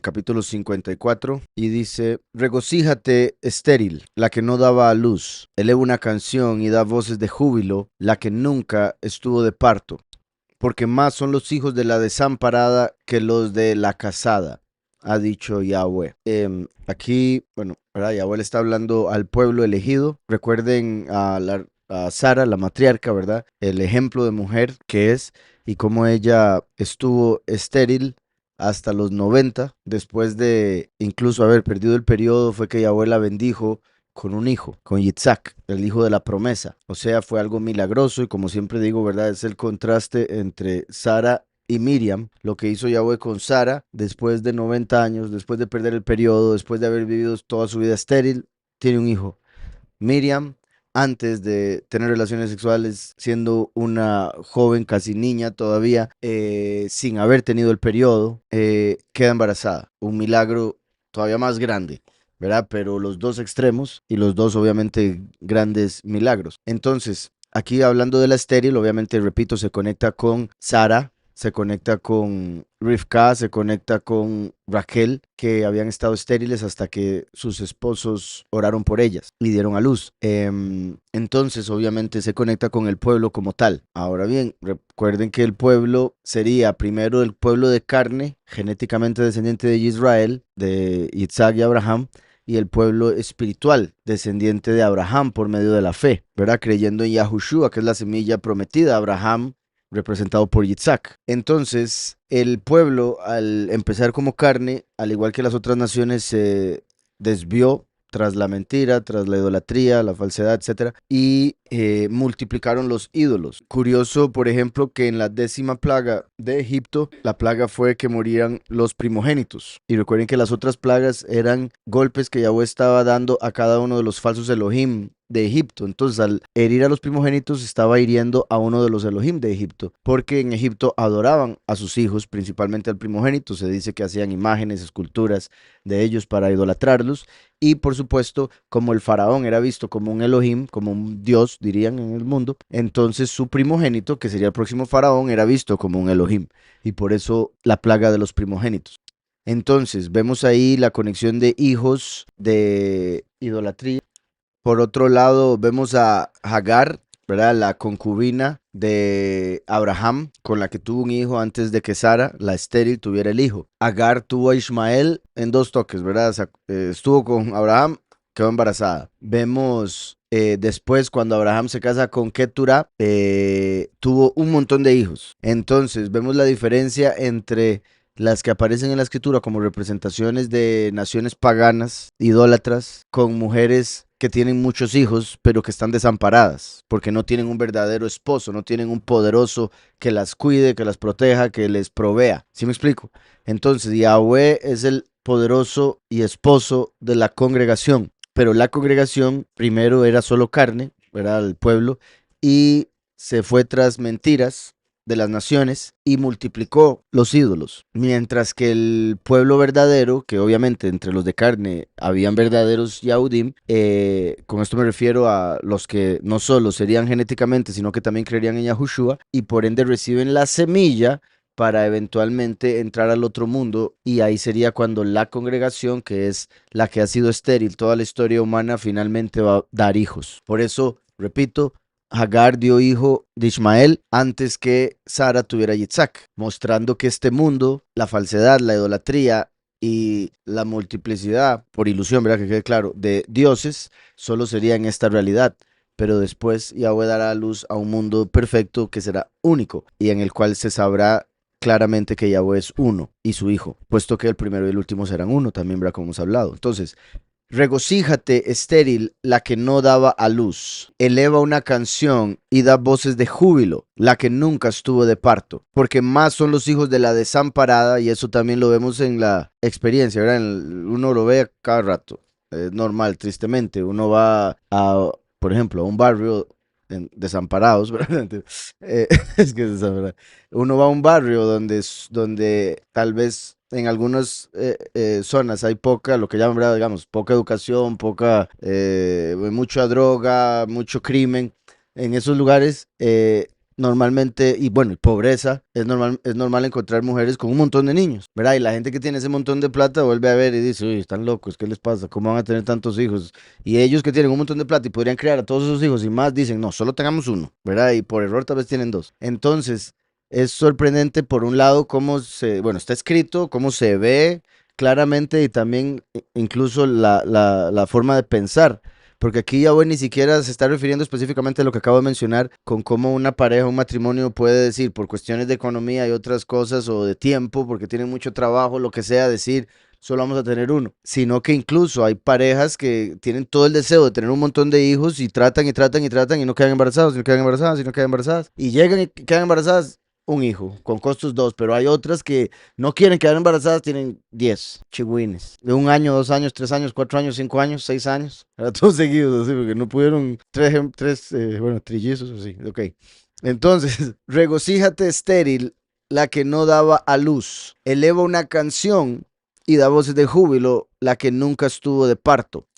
capítulo 54, y dice: Regocíjate, estéril, la que no daba a luz, eleva una canción y da voces de júbilo, la que nunca estuvo de parto, porque más son los hijos de la desamparada que los de la casada, ha dicho Yahweh. Aquí, bueno, ¿verdad? Yahweh le está hablando al pueblo elegido. Recuerden a Sara, la matriarca, ¿verdad? El ejemplo de mujer que es y cómo ella estuvo estéril hasta los 90, después de incluso haber perdido el periodo, fue que Yahweh la bendijo con un hijo, con Yitzhak, el hijo de la promesa. O sea, fue algo milagroso y como siempre digo, ¿verdad? Es el contraste entre Sara y Miriam, lo que hizo Yahweh con Sara después de 90 años, después de perder el periodo, después de haber vivido toda su vida estéril, tiene un hijo. Miriam, antes de tener relaciones sexuales, siendo una joven, casi niña todavía, sin haber tenido el periodo, queda embarazada. Un milagro todavía más grande, ¿verdad? Pero los dos extremos y los dos obviamente grandes milagros. Entonces, aquí hablando de la estéril, obviamente, repito, se conecta con Sara, se conecta con Rivka, se conecta con Raquel, que habían estado estériles hasta que sus esposos oraron por ellas y dieron a luz. Entonces, obviamente, se conecta con el pueblo como tal. Ahora bien, recuerden que el pueblo sería primero el pueblo de carne, genéticamente descendiente de Israel, de Isaac y Abraham, y el pueblo espiritual, descendiente de Abraham por medio de la fe, ¿verdad? Creyendo en Yahushua, que es la semilla prometida a Abraham, representado por Yitzhak. Entonces, el pueblo, al empezar como carne, al igual que las otras naciones, se desvió tras la mentira, tras la idolatría, la falsedad, etcétera, y multiplicaron los ídolos. Curioso, por ejemplo, que en la 10ª plaga de Egipto, la plaga fue que morían los primogénitos. Y recuerden que las otras plagas eran golpes que Yahweh estaba dando a cada uno de los falsos Elohim de Egipto. Entonces, al herir a los primogénitos, estaba hiriendo a uno de los Elohim de Egipto, porque en Egipto adoraban a sus hijos, principalmente al primogénito. Se dice que hacían imágenes, esculturas de ellos para idolatrarlos. Y por supuesto, como el faraón era visto como un Elohim, como un dios, dirían en el mundo, entonces su primogénito, que sería el próximo faraón, era visto como un Elohim. Y por eso la plaga de los primogénitos. Entonces, vemos ahí la conexión de hijos de idolatría. Por otro lado, vemos a Hagar, ¿verdad? La concubina de Abraham, con la que tuvo un hijo antes de que Sara, la estéril, tuviera el hijo. Hagar tuvo a Ismael en 2 toques, ¿verdad? O sea, estuvo con Abraham, quedó embarazada. Vemos después, cuando Abraham se casa con Ketura, tuvo un montón de hijos. Entonces, vemos la diferencia entre las que aparecen en la escritura como representaciones de naciones paganas, idólatras, con mujeres que tienen muchos hijos, pero que están desamparadas, porque no tienen un verdadero esposo, no tienen un poderoso que las cuide, que las proteja, que les provea. ¿Sí me explico? Entonces, Yahweh es el poderoso y esposo de la congregación, pero la congregación primero era solo carne, era el pueblo, y se fue tras mentiras de las naciones y multiplicó los ídolos, mientras que el pueblo verdadero, que obviamente entre los de carne habían verdaderos Yahudim, con esto me refiero a los que no solo serían genéticamente, sino que también creerían en Yahushua y por ende reciben la semilla para eventualmente entrar al otro mundo, y ahí sería cuando la congregación, que es la que ha sido estéril toda la historia humana, finalmente va a dar hijos. Por eso, repito, Hagar dio hijo de Ismael antes que Sara tuviera Yitzhak, mostrando que este mundo, la falsedad, la idolatría y la multiplicidad, por ilusión, ¿verdad? Que quede claro, de dioses, solo sería en esta realidad. Pero después Yahweh dará a luz a un mundo perfecto que será único y en el cual se sabrá claramente que Yahweh es uno y su hijo, puesto que el primero y el último serán uno, también, ¿verdad? Como hemos hablado. Entonces, regocíjate, estéril, la que no daba a luz. Eleva una canción y da voces de júbilo, la que nunca estuvo de parto. Porque más son los hijos de la desamparada, y eso también lo vemos en la experiencia, ¿verdad? Uno lo ve a cada rato. Es normal, tristemente. Uno va a, por ejemplo, a un barrio desamparados, ¿verdad? Es que es desamparado. Uno va a un barrio donde tal vez en algunas zonas hay poca, lo que llaman, ¿verdad? Digamos, poca educación, mucha droga, mucho crimen. En esos lugares normalmente, y bueno, pobreza, es normal encontrar mujeres con un montón de niños, ¿verdad? Y la gente que tiene ese montón de plata vuelve a ver y dice, uy, están locos, ¿qué les pasa? ¿Cómo van a tener tantos hijos? Y ellos que tienen un montón de plata y podrían criar a todos esos hijos y más, dicen, no, solo tengamos uno, ¿verdad? Y por error tal vez tienen dos. Entonces, es sorprendente por un lado bueno, está escrito, cómo se ve claramente y también incluso la forma de pensar. Porque aquí Yahweh ni siquiera se está refiriendo específicamente a lo que acabo de mencionar, con cómo una pareja, un matrimonio puede decir, por cuestiones de economía y otras cosas, o de tiempo, porque tienen mucho trabajo, lo que sea, decir, solo vamos a tener uno. Sino que incluso hay parejas que tienen todo el deseo de tener un montón de hijos y tratan y tratan y tratan y no quedan embarazados, y no quedan embarazadas, y no quedan embarazadas. Y llegan y quedan embarazadas un hijo, con costos dos, pero hay otras que no quieren quedar embarazadas, tienen 10 chigüines, de 1 año, 2 años, 3 años, 4 años, 5 años, 6 años, era todos seguidos, así, porque no pudieron bueno, trillizos, así, ok. Entonces, regocíjate estéril, la que no daba a luz, eleva una canción y da voces de júbilo, la que nunca estuvo de parto,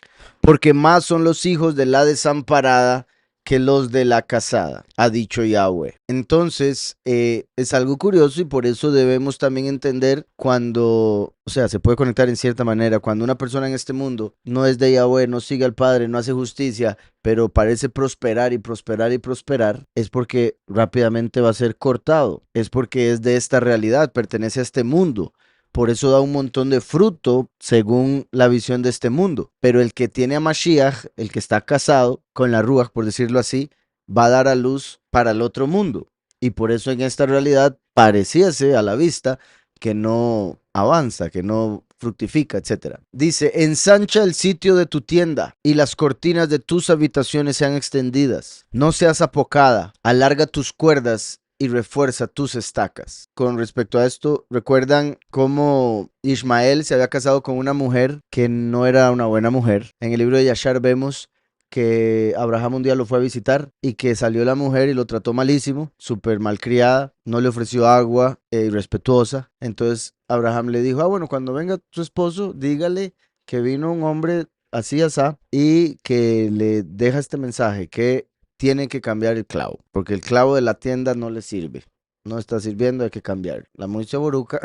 porque más son los hijos de la desamparada que los de la casada, ha dicho Yahweh. Entonces, es algo curioso y por eso debemos también entender cuando, o sea, se puede conectar en cierta manera, cuando una persona en este mundo no es de Yahweh, no sigue al Padre, no hace justicia, pero parece prosperar y prosperar y prosperar, es porque rápidamente va a ser cortado, es porque es de esta realidad, pertenece a este mundo. Por eso da un montón de fruto según la visión de este mundo. Pero el que tiene a Mashiach, el que está casado con la Ruach, por decirlo así, va a dar a luz para el otro mundo. Y por eso en esta realidad parecíase a la vista que no avanza, que no fructifica, etcétera. Dice, ensancha el sitio de tu tienda y las cortinas de tus habitaciones sean extendidas. No seas apocada, alarga tus cuerdas y refuerza tus estacas. Con respecto a esto, ¿recuerdan cómo Ismael se había casado con una mujer que no era una buena mujer? En el libro de Yashar vemos que Abraham un día lo fue a visitar y que salió la mujer y lo trató malísimo, súper malcriada, no le ofreció agua, irrespetuosa. Entonces Abraham le dijo, bueno, cuando venga tu esposo, dígale que vino un hombre así asá y que le deja este mensaje, que tiene que cambiar el clavo, porque el clavo de la tienda no le sirve. No está sirviendo, hay que cambiar. La Moisés Boruca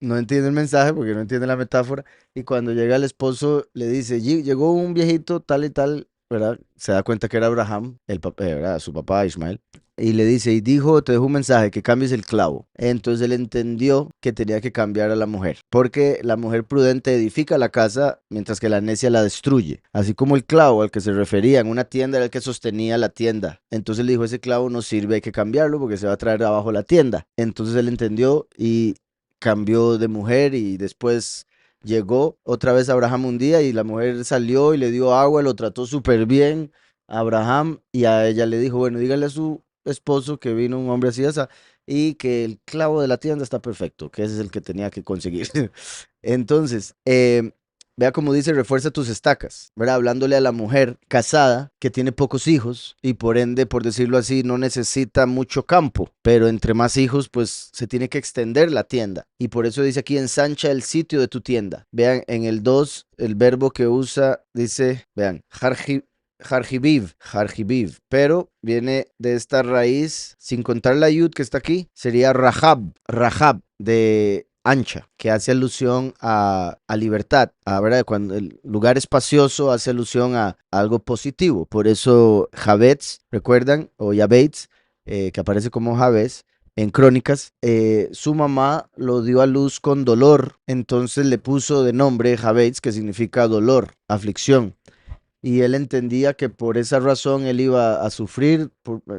no entiende el mensaje porque no entiende la metáfora. Y cuando llega el esposo, le dice, llegó un viejito tal y tal, ¿verdad? Se da cuenta que era Abraham, ¿verdad? Su papá Ismael. Y le dice, y dijo, te dejo un mensaje, que cambies el clavo. Entonces él entendió que tenía que cambiar a la mujer, porque la mujer prudente edifica la casa, mientras que la necia la destruye. Así como el clavo al que se refería en una tienda era el que sostenía la tienda. Entonces le dijo, ese clavo no sirve, hay que cambiarlo porque se va a traer abajo la tienda. Entonces él entendió y cambió de mujer y después llegó otra vez Abraham un día y la mujer salió y le dio agua, lo trató súper bien a Abraham y a ella le dijo, bueno, dígale a su esposo que vino un hombre así, esa, y que el clavo de la tienda está perfecto, que ese es el que tenía que conseguir. Entonces, vea como dice, refuerza tus estacas, ¿verdad? Hablándole a la mujer casada que tiene pocos hijos y por ende, por decirlo así, no necesita mucho campo, pero entre más hijos, pues se tiene que extender la tienda. Y por eso dice aquí, ensancha el sitio de tu tienda. Vean, en el 2 el verbo que usa dice, vean, Harjibiv, pero viene de esta raíz, sin contar la yud que está aquí, sería Rahab, de ancha, que hace alusión a libertad, ¿verdad? Cuando el lugar espacioso hace alusión a algo positivo, por eso Javetz, ¿recuerdan? O Yabetz, que aparece como Javés, en Crónicas, su mamá lo dio a luz con dolor, entonces le puso de nombre Javetz, que significa dolor, aflicción. Y él entendía que por esa razón él iba a sufrir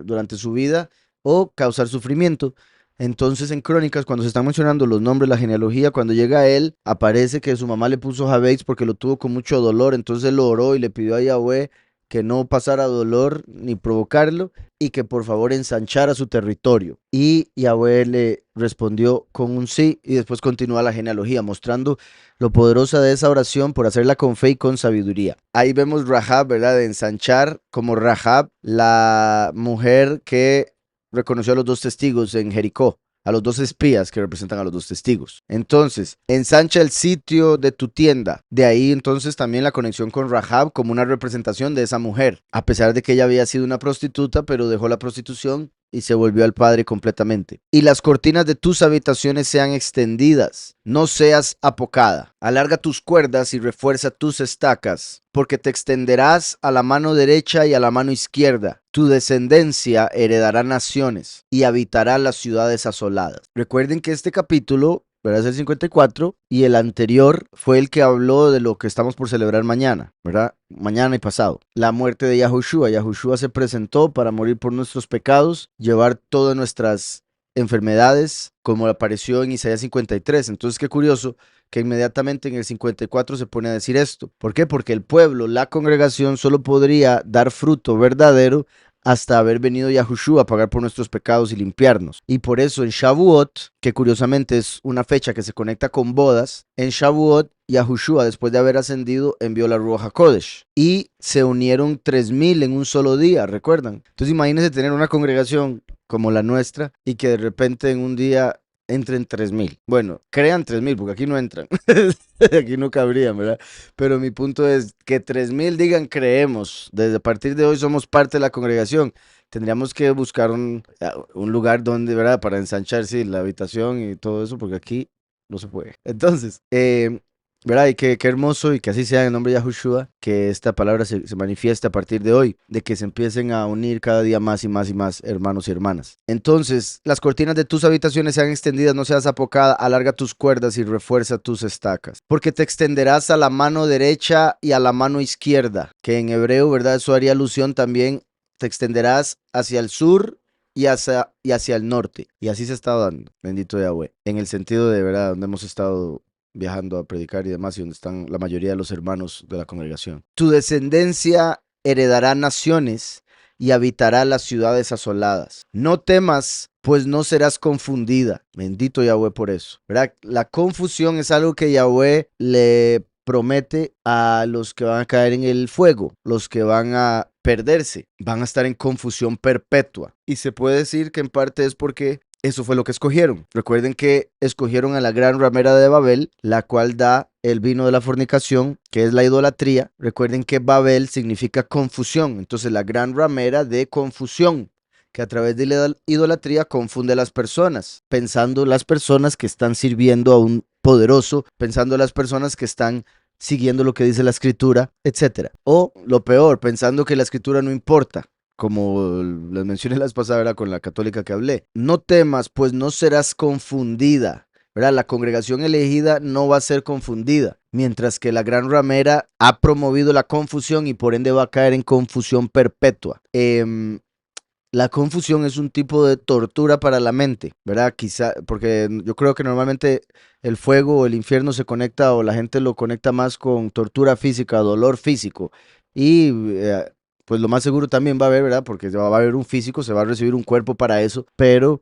durante su vida o causar sufrimiento. Entonces en Crónicas, cuando se están mencionando los nombres, la genealogía, cuando llega a él, aparece que su mamá le puso Jabeitz porque lo tuvo con mucho dolor. Entonces él lo oró y le pidió a Yahweh que no pasara dolor ni provocarlo y que por favor ensanchara su territorio. Y Yahweh le respondió con un sí y después continúa la genealogía, mostrando lo poderosa de esa oración por hacerla con fe y con sabiduría. Ahí vemos Rahab, ¿verdad? De ensanchar como Rahab, la mujer que reconoció a los dos testigos en Jericó, a los dos espías que representan a los dos testigos. Entonces, ensancha el sitio de tu tienda. De ahí entonces también la conexión con Rahab como una representación de esa mujer. A pesar de que ella había sido una prostituta, pero dejó la prostitución y se volvió al Padre completamente. Y las cortinas de tus habitaciones sean extendidas, no seas apocada. Alarga tus cuerdas y refuerza tus estacas, porque te extenderás a la mano derecha y a la mano izquierda. Tu descendencia heredará naciones y habitará las ciudades asoladas. Recuerden que este capítulo, ¿verdad?, es el 54, y el anterior fue el que habló de lo que estamos por celebrar mañana, ¿verdad? Mañana y pasado. La muerte de Yahushua. Yahushua se presentó para morir por nuestros pecados, llevar todas nuestras enfermedades, como apareció en Isaías 53. Entonces, qué curioso que inmediatamente en el 54 se pone a decir esto. ¿Por qué? Porque el pueblo, la congregación, solo podría dar fruto verdadero hasta haber venido Yahushua a pagar por nuestros pecados y limpiarnos. Y por eso en Shavuot, que curiosamente es una fecha que se conecta con bodas, en Shavuot Yahushua, después de haber ascendido, envió la Ruach HaKodesh y se unieron 3000 en un solo día, ¿recuerdan? Entonces imagínense tener una congregación como la nuestra y que de repente en un día entren 3000. Bueno, crean 3000 porque aquí no entran. Aquí no cabrían, ¿verdad? Pero mi punto es que 3000 digan creemos. Desde a partir de hoy somos parte de la congregación. Tendríamos que buscar un lugar donde, ¿verdad? Para ensanchar, sí, la habitación y todo eso, porque aquí no se puede. Entonces, ¿verdad? Y qué hermoso y que así sea en el nombre de Yahushua, que esta palabra se manifieste a partir de hoy, de que se empiecen a unir cada día más y más y más hermanos y hermanas. Entonces, las cortinas de tus habitaciones sean extendidas, no seas apocada, alarga tus cuerdas y refuerza tus estacas, porque te extenderás a la mano derecha y a la mano izquierda, que en hebreo, ¿verdad? Eso haría alusión también, te extenderás hacia el sur y hacia el norte. Y así se está dando, bendito Yahweh, en el sentido de, ¿verdad?, donde hemos estado viajando a predicar y demás, y donde están la mayoría de los hermanos de la congregación. Tu descendencia heredará naciones y habitará las ciudades asoladas. No temas, pues no serás confundida. Bendito Yahweh por eso, ¿verdad? La confusión es algo que Yahweh le promete a los que van a caer en el fuego, los que van a perderse, van a estar en confusión perpetua. Y se puede decir que en parte es porque eso fue lo que escogieron. Recuerden que escogieron a la gran ramera de Babel, la cual da el vino de la fornicación, que es la idolatría. Recuerden que Babel significa confusión. Entonces, la gran ramera de confusión, que a través de la idolatría confunde a las personas, pensando las personas que están sirviendo a un poderoso, pensando las personas que están siguiendo lo que dice la escritura, etc. O lo peor, pensando que la escritura no importa, como les mencioné la vez pasada, ¿verdad?, con la católica que hablé. No temas, pues no serás confundida, ¿verdad? La congregación elegida no va a ser confundida, mientras que la gran ramera ha promovido la confusión y por ende va a caer en confusión perpetua. La confusión es un tipo de tortura para la mente, ¿verdad? Quizá, porque yo creo que normalmente el fuego o el infierno se conecta o la gente lo conecta más con tortura física, dolor físico. Y pues lo más seguro también va a haber, ¿verdad? Porque va a haber un físico, se va a recibir un cuerpo para eso, pero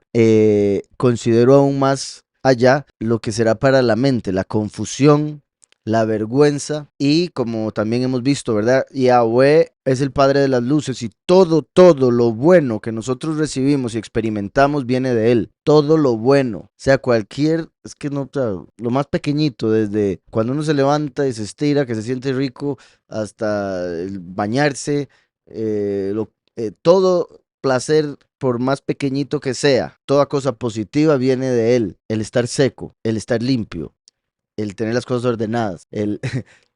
considero aún más allá lo que será para la mente, la confusión, la vergüenza y como también hemos visto, ¿verdad? Yahweh es el Padre de las luces y todo lo bueno que nosotros recibimos y experimentamos viene de Él. Todo lo bueno, sea cualquier, es que no, o sea, lo más pequeñito, desde cuando uno se levanta y se estira, que se siente rico, hasta el bañarse, todo placer, por más pequeñito que sea, toda cosa positiva viene de Él. El estar seco, el estar limpio, el tener las cosas ordenadas,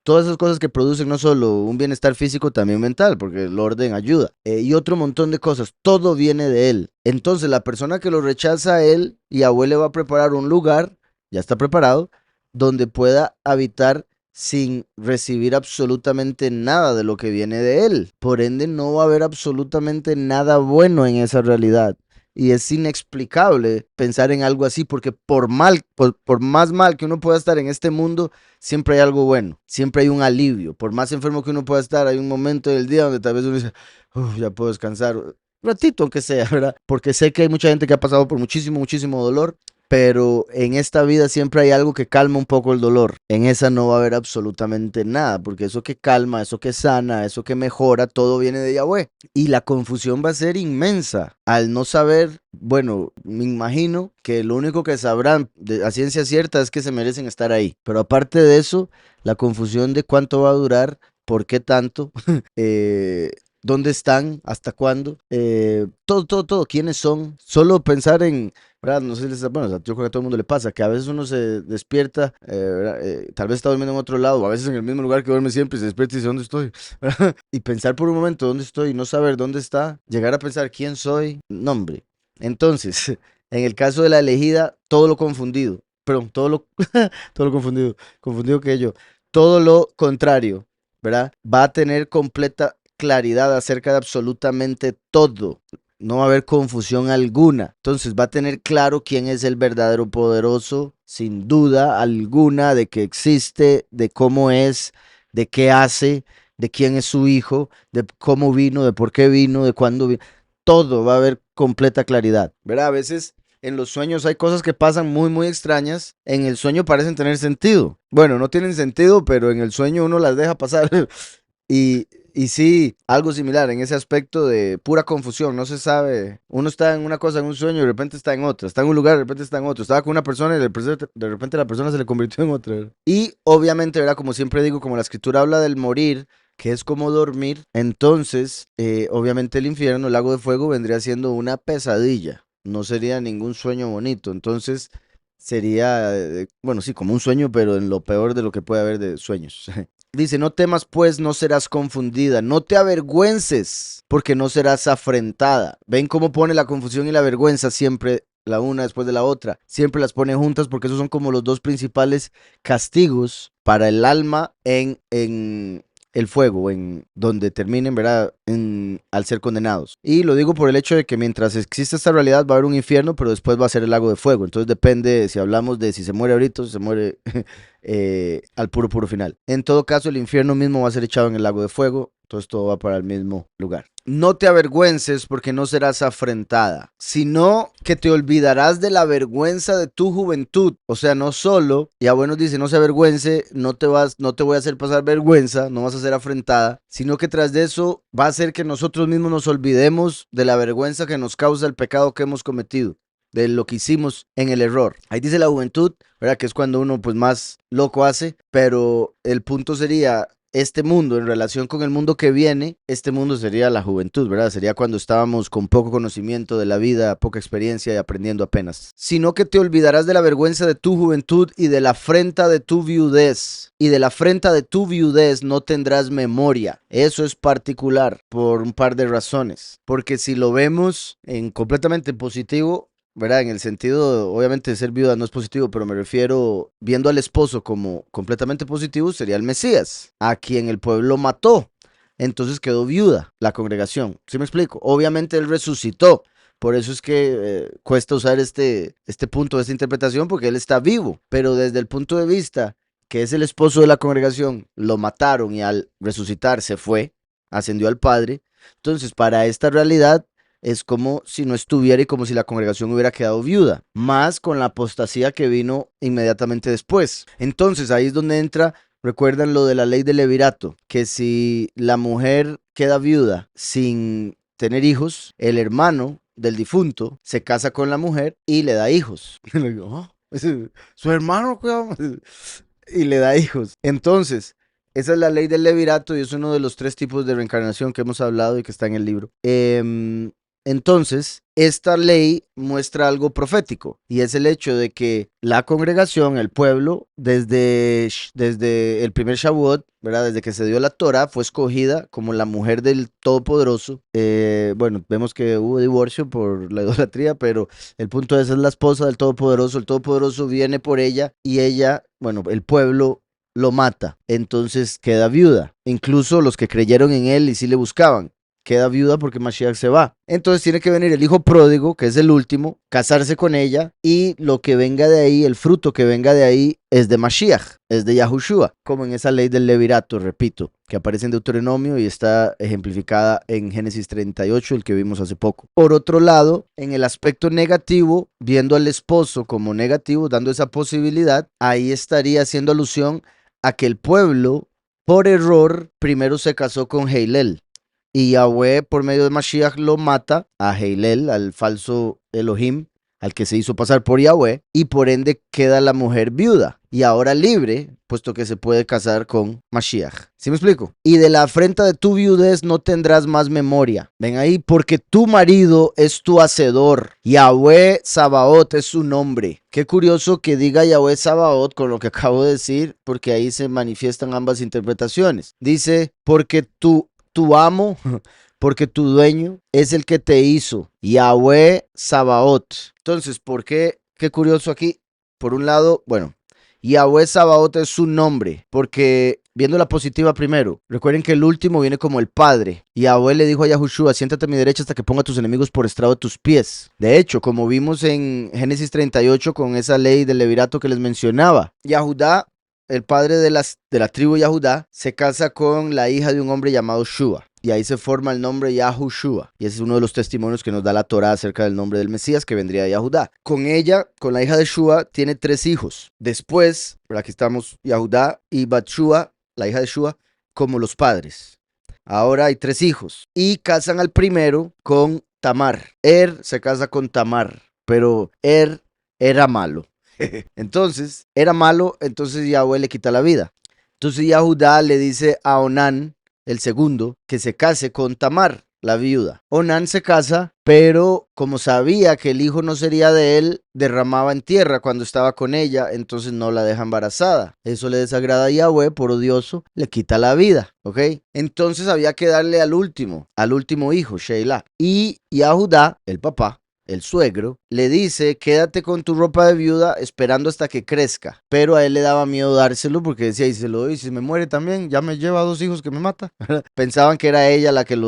todas esas cosas que producen no solo un bienestar físico, también mental, porque el orden ayuda, y otro montón de cosas, todo viene de Él. Entonces la persona que lo rechaza a Él, Yahweh le va a preparar un lugar, ya está preparado, donde pueda habitar sin recibir absolutamente nada de lo que viene de Él. Por ende, no va a haber absolutamente nada bueno en esa realidad. Y es inexplicable pensar en algo así, porque por más mal que uno pueda estar en este mundo, siempre hay algo bueno, siempre hay un alivio. Por más enfermo que uno pueda estar, hay un momento del día donde tal vez uno dice, "Uf, ya puedo descansar, un ratito aunque sea, ¿verdad?". Porque sé que hay mucha gente que ha pasado por muchísimo dolor, pero en esta vida siempre hay algo que calma un poco el dolor. En esa no va a haber absolutamente nada, porque eso que calma, eso que sana, eso que mejora, todo viene de Yahweh. Y la confusión va a ser inmensa al no saber, bueno, me imagino que lo único que sabrán a ciencia cierta es que se merecen estar ahí. Pero aparte de eso, la confusión de cuánto va a durar, por qué tanto, ¿Dónde están? ¿Hasta cuándo? Todo. ¿Quiénes son? Solo pensar en, ¿verdad? No sé si les, bueno, yo creo que a todo el mundo le pasa, que a veces uno se despierta, ¿verdad? Tal vez está durmiendo en otro lado, o a veces en el mismo lugar que duerme siempre, y se despierta y dice, ¿dónde estoy? ¿Verdad? Y pensar por un momento dónde estoy, no saber dónde está, llegar a pensar quién soy, nombre. Entonces, en el caso de la elegida, todo lo confundido, perdón, todo lo confundido que yo, todo lo contrario, ¿verdad? Va a tener completa claridad acerca de absolutamente todo. No va a haber confusión alguna. Entonces va a tener claro quién es el verdadero poderoso, sin duda alguna, de que existe, de cómo es, de qué hace, de quién es su hijo, de cómo vino, de por qué vino, de cuándo vino. Todo va a haber completa claridad. ¿Verdad? A veces en los sueños hay cosas que pasan muy extrañas. En el sueño parecen tener sentido. Bueno, no tienen sentido, pero en el sueño uno las deja pasar. Y sí, algo similar en ese aspecto de pura confusión, no se sabe, uno está en una cosa en un sueño y de repente está en otra, está en un lugar y de repente está en otro, estaba con una persona y de repente la persona se le convirtió en otra, ¿verdad? Y obviamente, ¿verdad? Como siempre digo, como la escritura habla del morir, que es como dormir, entonces, obviamente el infierno, el lago de fuego, vendría siendo una pesadilla, no sería ningún sueño bonito, entonces sería, bueno, sí, como un sueño, pero en lo peor de lo que puede haber de sueños. Dice, no temas pues, no serás confundida, no te avergüences, porque no serás afrentada. ¿Ven cómo pone la confusión y la vergüenza siempre la una después de la otra? Siempre las pone juntas porque esos son como los dos principales castigos para el alma en el fuego, en donde terminen, ¿verdad? Al ser condenados. Y lo digo por el hecho de que mientras existe esta realidad va a haber un infierno, pero después va a ser el lago de fuego. Entonces depende si hablamos de si se muere ahorita o si se muere al puro final. En todo caso, el infierno mismo va a ser echado en el lago de fuego. Entonces todo va para el mismo lugar. No te avergüences porque no serás afrentada, sino que te olvidarás de la vergüenza de tu juventud. O sea, no solo, ya bueno dice, no se avergüence, no te voy a hacer pasar vergüenza, no vas a ser afrentada, sino que tras de eso va a hacer que nosotros mismos nos olvidemos de la vergüenza que nos causa el pecado que hemos cometido, de lo que hicimos en el error. Ahí dice la juventud, ¿verdad? Que es cuando uno pues más loco hace, pero el punto sería este mundo en relación con el mundo que viene, este mundo sería la juventud, ¿verdad? Sería cuando estábamos con poco conocimiento de la vida, poca experiencia y aprendiendo apenas. Sino que te olvidarás de la vergüenza de tu juventud y de la afrenta de tu viudez. Y de la afrenta de tu viudez no tendrás memoria. Eso es particular por un par de razones. Porque si lo vemos en completamente positivo, ¿verdad? En el sentido, obviamente, de ser viuda no es positivo, pero me refiero viendo al esposo como completamente positivo, sería el Mesías, a quien el pueblo mató. Entonces quedó viuda la congregación. ¿Sí me explico? Obviamente él resucitó. Por eso es que cuesta usar este punto, esta interpretación, porque él está vivo. Pero desde el punto de vista que es el esposo de la congregación, lo mataron y al resucitar se fue, ascendió al Padre. Entonces, para esta realidad, es como si no estuviera y como si la congregación hubiera quedado viuda, más con la apostasía que vino inmediatamente después. Entonces ahí es donde entra, recuerdan lo de la ley del levirato, que si la mujer queda viuda sin tener hijos, el hermano del difunto se casa con la mujer y le da hijos. Su hermano, y le da hijos. Entonces, esa es la ley del levirato y es uno de los tres tipos de reencarnación que hemos hablado y que está en el libro. Entonces, esta ley muestra algo profético y es el hecho de que la congregación, el pueblo, desde el primer Shavuot, ¿verdad? Desde que se dio la Torah, fue escogida como la mujer del Todopoderoso. Bueno, vemos que hubo divorcio por la idolatría, pero el punto es la esposa del Todopoderoso. El Todopoderoso viene por ella y ella, bueno, el pueblo lo mata. Entonces queda viuda. Incluso los que creyeron en él y sí le buscaban queda viuda porque Mashiach se va. Entonces tiene que venir el hijo pródigo, que es el último, casarse con ella y lo que venga de ahí, el fruto que venga de ahí es de Mashiach, es de Yahushua, como en esa ley del levirato, repito, que aparece en Deuteronomio y está ejemplificada en Génesis 38, el que vimos hace poco. Por otro lado, en el aspecto negativo, viendo al esposo como negativo, dando esa posibilidad, ahí estaría haciendo alusión a que el pueblo, por error, primero se casó con Heilel. Y Yahweh, por medio de Mashiach, lo mata a Heilel, al falso Elohim, al que se hizo pasar por Yahweh, y por ende queda la mujer viuda y ahora libre, puesto que se puede casar con Mashiach. ¿Sí me explico? Y de la afrenta de tu viudez no tendrás más memoria. Ven ahí, porque tu marido es tu hacedor. Yahweh Sabaoth es su nombre. Qué curioso que diga Yahweh Sabaoth con lo que acabo de decir, porque ahí se manifiestan ambas interpretaciones. Dice, porque tu amo, porque tu dueño es el que te hizo. Yahweh Sabaoth. Entonces, ¿por qué? Qué curioso aquí. Por un lado, bueno, Yahweh Sabaoth es su nombre, porque viendo la positiva primero, recuerden que el último viene como el padre. Yahweh le dijo a Yahushua, siéntate a mi derecha hasta que ponga a tus enemigos por estrado de tus pies. De hecho, como vimos en Génesis 38 con esa ley del levirato que les mencionaba, Yahudá, el padre de la tribu Yahudá, se casa con la hija de un hombre llamado Shua. Y ahí se forma el nombre Yahushua. Y ese es uno de los testimonios que nos da la Torá acerca del nombre del Mesías que vendría de Yahudá. Con ella, con la hija de Shua, tiene 3 hijos. Después, aquí estamos Yahudá y Batshua, la hija de Shua, como los padres. Ahora hay 3 hijos. Y casan al primero con Tamar. Se casa con Tamar, pero era malo. Entonces, era malo, entonces Yahweh le quita la vida. Entonces Yahudá le dice a Onán, el segundo, que se case con Tamar, la viuda. Onán se casa, pero como sabía que el hijo no sería de él, derramaba en tierra cuando estaba con ella, entonces no la deja embarazada. Eso le desagrada a Yahweh, por odioso, le quita la vida, ¿ok? Entonces había que darle al último hijo, Sheila. Y Yahudá, el papá, el suegro, le dice, quédate con tu ropa de viuda esperando hasta que crezca. Pero a él le daba miedo dárselo porque decía, y se lo doy, si me muere también, ya me lleva 2 hijos que me mata. Pensaban que era ella la que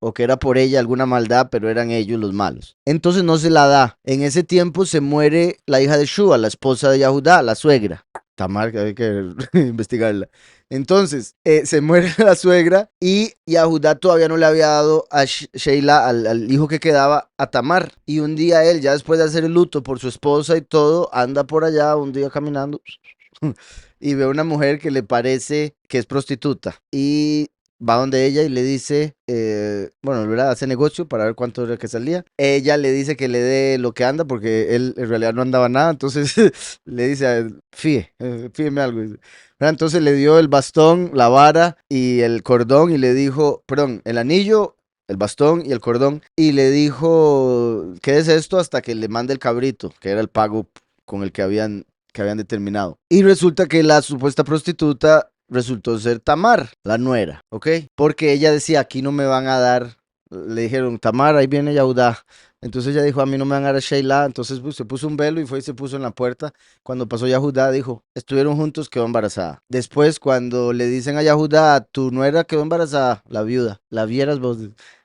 o que era por ella alguna maldad, pero eran ellos los malos. Entonces no se la da. En ese tiempo se muere la hija de Shua, la esposa de Yahudá, la suegra. Tamar, hay que investigarla. Entonces, se muere la suegra y Yahudá todavía no le había dado a Sheila, al hijo que quedaba, a Tamar. Y un día él, ya después de hacer el luto por su esposa y todo, anda por allá un día caminando y ve a una mujer que le parece que es prostituta. Y va donde ella y le dice, bueno, ¿verdad? Hace negocio para ver cuánto era que salía. Ella le dice que le dé lo que anda porque él en realidad no andaba nada, entonces le dice, fíjeme algo. ¿Verdad? Entonces le dio el bastón, la vara y el cordón y le dijo, perdón, el anillo, el bastón y el cordón y le dijo, ¿qué es esto? Hasta que le mande el cabrito, que era el pago con el que habían determinado. Y resulta que la supuesta prostituta resultó ser Tamar, la nuera, ¿ok? Porque ella decía, aquí no me van a dar, le dijeron, Tamar, ahí viene Yahudá. Entonces ella dijo, a mí no me van a dar a Sheila. Entonces pues, se puso un velo y fue y se puso en la puerta. Cuando pasó Yahudá, dijo, estuvieron juntos, quedó embarazada. Después, cuando le dicen a Yahudá, tu nuera quedó embarazada, la viuda, la vieras vos.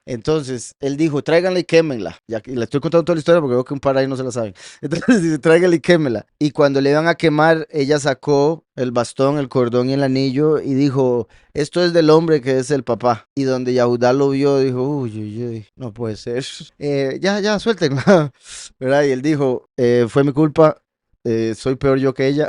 Entonces, él dijo, tráiganla y quémenla. Ya que le estoy contando toda la historia porque veo que un par ahí no se la saben. Entonces dice, tráiganla y quémela. Y cuando le iban a quemar, ella sacó el bastón, el cordón y el anillo y dijo, esto es del hombre que es el papá. Y donde Yahudá lo vio, dijo, uy, uy, uy, no puede ser. Ya, suéltenla. ¿Verdad? Y él dijo, fue mi culpa, soy peor yo que ella.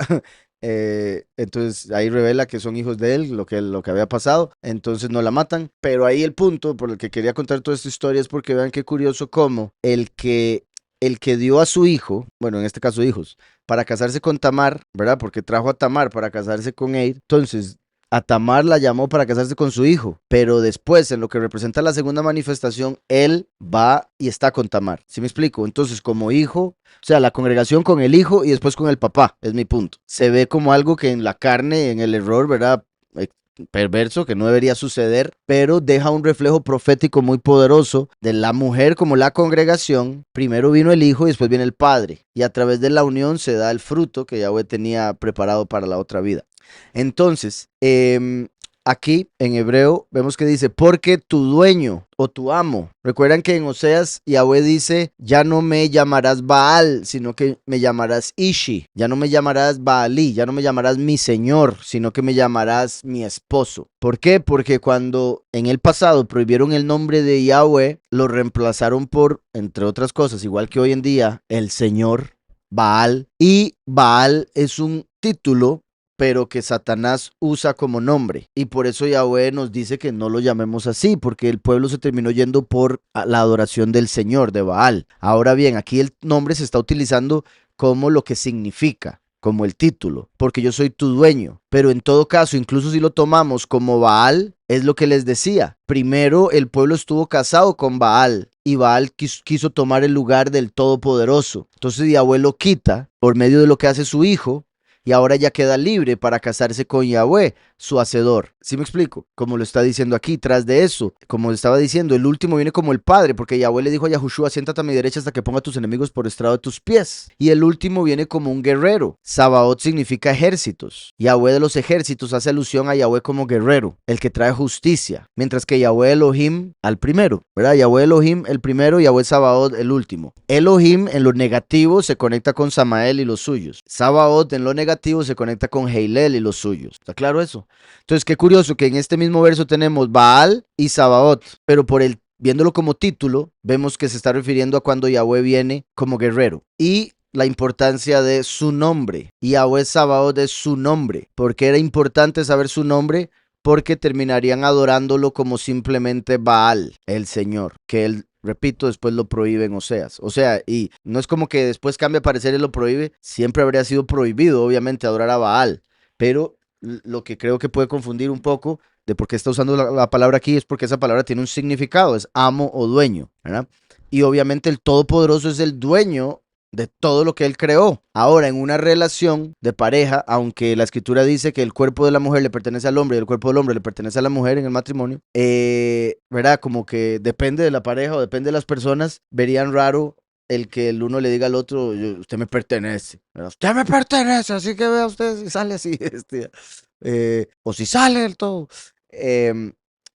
Entonces ahí revela que son hijos de él, lo que había pasado, entonces no la matan, pero ahí el punto por el que quería contar toda esta historia es porque vean qué curioso cómo el que dio a su hijo, bueno, en este caso hijos, para casarse con Tamar, ¿verdad? Porque trajo a Tamar para casarse con él, entonces a Tamar la llamó para casarse con su hijo, pero después, en lo que representa la segunda manifestación, él va y está con Tamar. ¿Sí me explico? Entonces, como hijo, o sea, la congregación con el hijo y después con el papá, es mi punto. Se ve como algo que en la carne, en el error, ¿verdad? Perverso, que no debería suceder, pero deja un reflejo profético muy poderoso de la mujer como la congregación. Primero vino el hijo y después viene el padre, y a través de la unión se da el fruto que Yahweh tenía preparado para la otra vida. Entonces, aquí en hebreo vemos que dice, porque tu dueño o tu amo. Recuerdan que en Oseas Yahweh dice, ya no me llamarás Baal, sino que me llamarás Ishi. Ya no me llamarás Baalí, ya no me llamarás mi señor, sino que me llamarás mi esposo. ¿Por qué? Porque cuando en el pasado prohibieron el nombre de Yahweh, lo reemplazaron por, entre otras cosas, igual que hoy en día, el señor Baal. Y Baal es un título, pero que Satanás usa como nombre. Y por eso Yahweh nos dice que no lo llamemos así, porque el pueblo se terminó yendo por la adoración del Señor, de Baal. Ahora bien, aquí el nombre se está utilizando como lo que significa, como el título, porque yo soy tu dueño. Pero en todo caso, incluso si lo tomamos como Baal, es lo que les decía. Primero el pueblo estuvo casado con Baal y Baal quiso tomar el lugar del Todopoderoso. Entonces Yahweh lo quita por medio de lo que hace su hijo y ahora ya queda libre para casarse con Yahweh, su hacedor. ¿Sí me explico? Como lo está diciendo aquí, tras de eso, como estaba diciendo, el último viene como el padre, porque Yahweh le dijo a Yahushua, siéntate a mi derecha hasta que ponga a tus enemigos por estrado de tus pies. Y el último viene como un guerrero. Sabaoth significa ejércitos. Yahweh de los ejércitos hace alusión a Yahweh como guerrero, el que trae justicia. Mientras que Yahweh Elohim al primero, ¿verdad? Yahweh Elohim el primero, Yahweh Sabaoth el último. Elohim en lo negativo se conecta con Samael y los suyos. Sabaoth en lo negativo se conecta con Heilel y los suyos. ¿Está claro eso? Entonces, qué curioso que en este mismo verso tenemos Baal y Sabaoth, pero viéndolo como título, vemos que se está refiriendo a cuando Yahweh viene como guerrero. Y la importancia de su nombre. Yahweh Sabaoth es su nombre. ¿Por qué era importante saber su nombre? Porque terminarían adorándolo como simplemente Baal, el Señor, que él, repito, después lo prohíbe en Oseas. O sea, y no es como que después cambia de parecer y lo prohíbe, siempre habría sido prohibido, obviamente, adorar a Baal, pero lo que creo que puede confundir un poco de por qué está usando la palabra aquí es porque esa palabra tiene un significado, es amo o dueño, ¿verdad? Y obviamente el Todopoderoso es el dueño de todo lo que él creó. Ahora, en una relación de pareja, aunque la escritura dice que el cuerpo de la mujer le pertenece al hombre y el cuerpo del hombre le pertenece a la mujer en el matrimonio, ¿verdad? Como que depende de la pareja o depende de las personas, verían raro el que el uno le diga al otro, usted me pertenece, ¿verdad? Usted me pertenece, así que vea usted si sale así, o si sale del todo.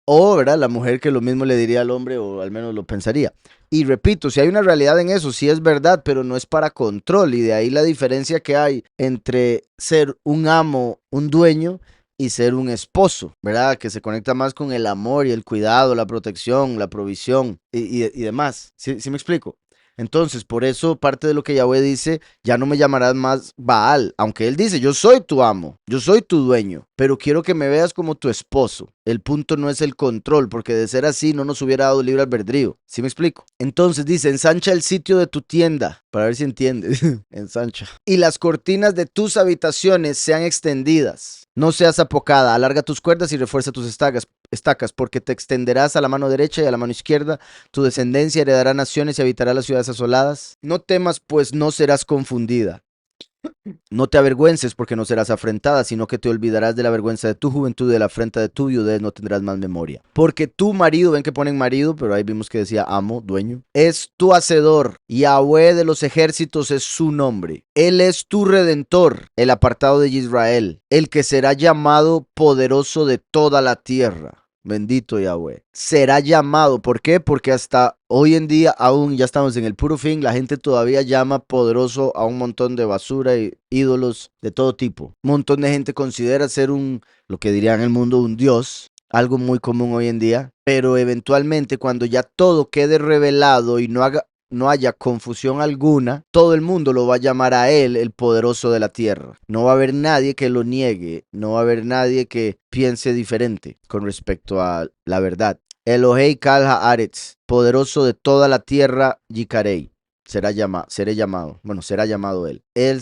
O, ¿verdad? La mujer que lo mismo le diría al hombre, o al menos lo pensaría. Y repito, si hay una realidad en eso, sí es verdad, pero no es para control. Y de ahí la diferencia que hay entre ser un amo, un dueño, y ser un esposo, ¿verdad? Que se conecta más con el amor y el cuidado, la protección, la provisión y demás. ¿Sí me explico? Entonces, por eso parte de lo que Yahweh dice, ya no me llamarás más Baal, aunque él dice, yo soy tu amo, yo soy tu dueño, pero quiero que me veas como tu esposo. El punto no es el control, porque de ser así no nos hubiera dado libre albedrío. ¿Sí me explico? Entonces dice, ensancha el sitio de tu tienda, para ver si entiendes, ensancha. Y las cortinas de tus habitaciones sean extendidas. No seas apocada, alarga tus cuerdas y refuerza tus estacas, porque te extenderás a la mano derecha y a la mano izquierda. Tu descendencia heredará naciones y habitará las ciudades asoladas. No temas, pues no serás confundida. No te avergüences porque no serás afrentada, sino que te olvidarás de la vergüenza de tu juventud y de la afrenta de tu viudez no tendrás más memoria. Porque tu marido, ven que ponen marido, pero ahí vimos que decía amo, dueño, es tu hacedor. Yahweh de los ejércitos es su nombre. Él es tu redentor, el apartado de Israel, el que será llamado poderoso de toda la tierra. Bendito Yahweh. Será llamado. ¿Por qué? Porque hasta hoy en día, aún ya estamos en el puro fin, la gente todavía llama poderoso a un montón de basura y ídolos de todo tipo. Un montón de gente considera ser lo que dirían en el mundo, un dios. Algo muy común hoy en día. Pero eventualmente, cuando ya todo quede revelado y no haya confusión alguna, todo el mundo lo va a llamar a él el poderoso de la tierra. No va a haber nadie que lo niegue, no va a haber nadie que piense diferente con respecto a la verdad. Elohei Kal Haaretz, poderoso de toda la tierra, Yikarei, seré llamado. Bueno, será llamado él. Él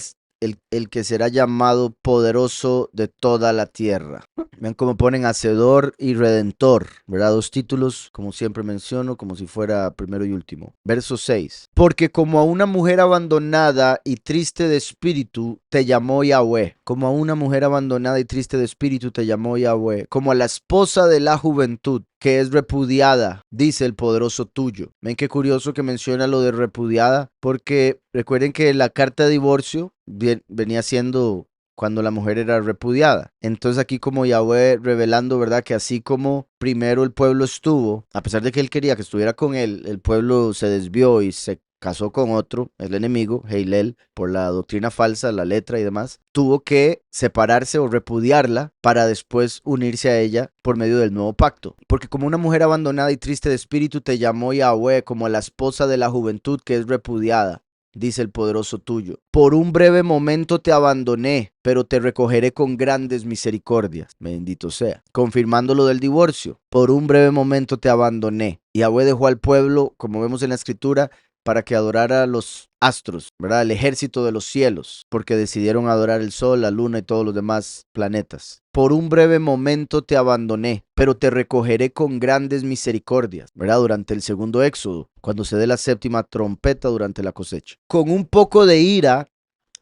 el que será llamado poderoso de toda la tierra. Vean cómo ponen hacedor y redentor, ¿verdad? Dos títulos, como siempre menciono, como si fuera primero y último. Verso 6. Porque como a una mujer abandonada y triste de espíritu te llamó Yahweh. Como a una mujer abandonada y triste de espíritu te llamó Yahweh. Como a la esposa de la juventud que es repudiada, dice el poderoso tuyo. Ven qué curioso que menciona lo de repudiada, porque recuerden que la carta de divorcio venía siendo cuando la mujer era repudiada. Entonces aquí como Yahweh revelando, ¿verdad? Que así como primero el pueblo estuvo, a pesar de que él quería que estuviera con él, el pueblo se desvió y se casó con otro, el enemigo, Heilel, por la doctrina falsa, la letra y demás, tuvo que separarse o repudiarla para después unirse a ella por medio del nuevo pacto. Porque como una mujer abandonada y triste de espíritu te llamó Yahweh, como a la esposa de la juventud que es repudiada. dice el poderoso tuyo. Por un breve momento te abandoné, pero te recogeré con grandes misericordias. Bendito sea. Confirmando lo del divorcio. Por un breve momento te abandoné. Yahweh dejó al pueblo, como vemos en la escritura, para que adorara a los astros, ¿verdad? El ejército de los cielos, porque decidieron adorar el sol, la luna y todos los demás planetas. Por un breve momento te abandoné, pero te recogeré con grandes misericordias, ¿verdad? Durante el segundo éxodo, cuando se dé la séptima trompeta durante la cosecha. Con un poco de ira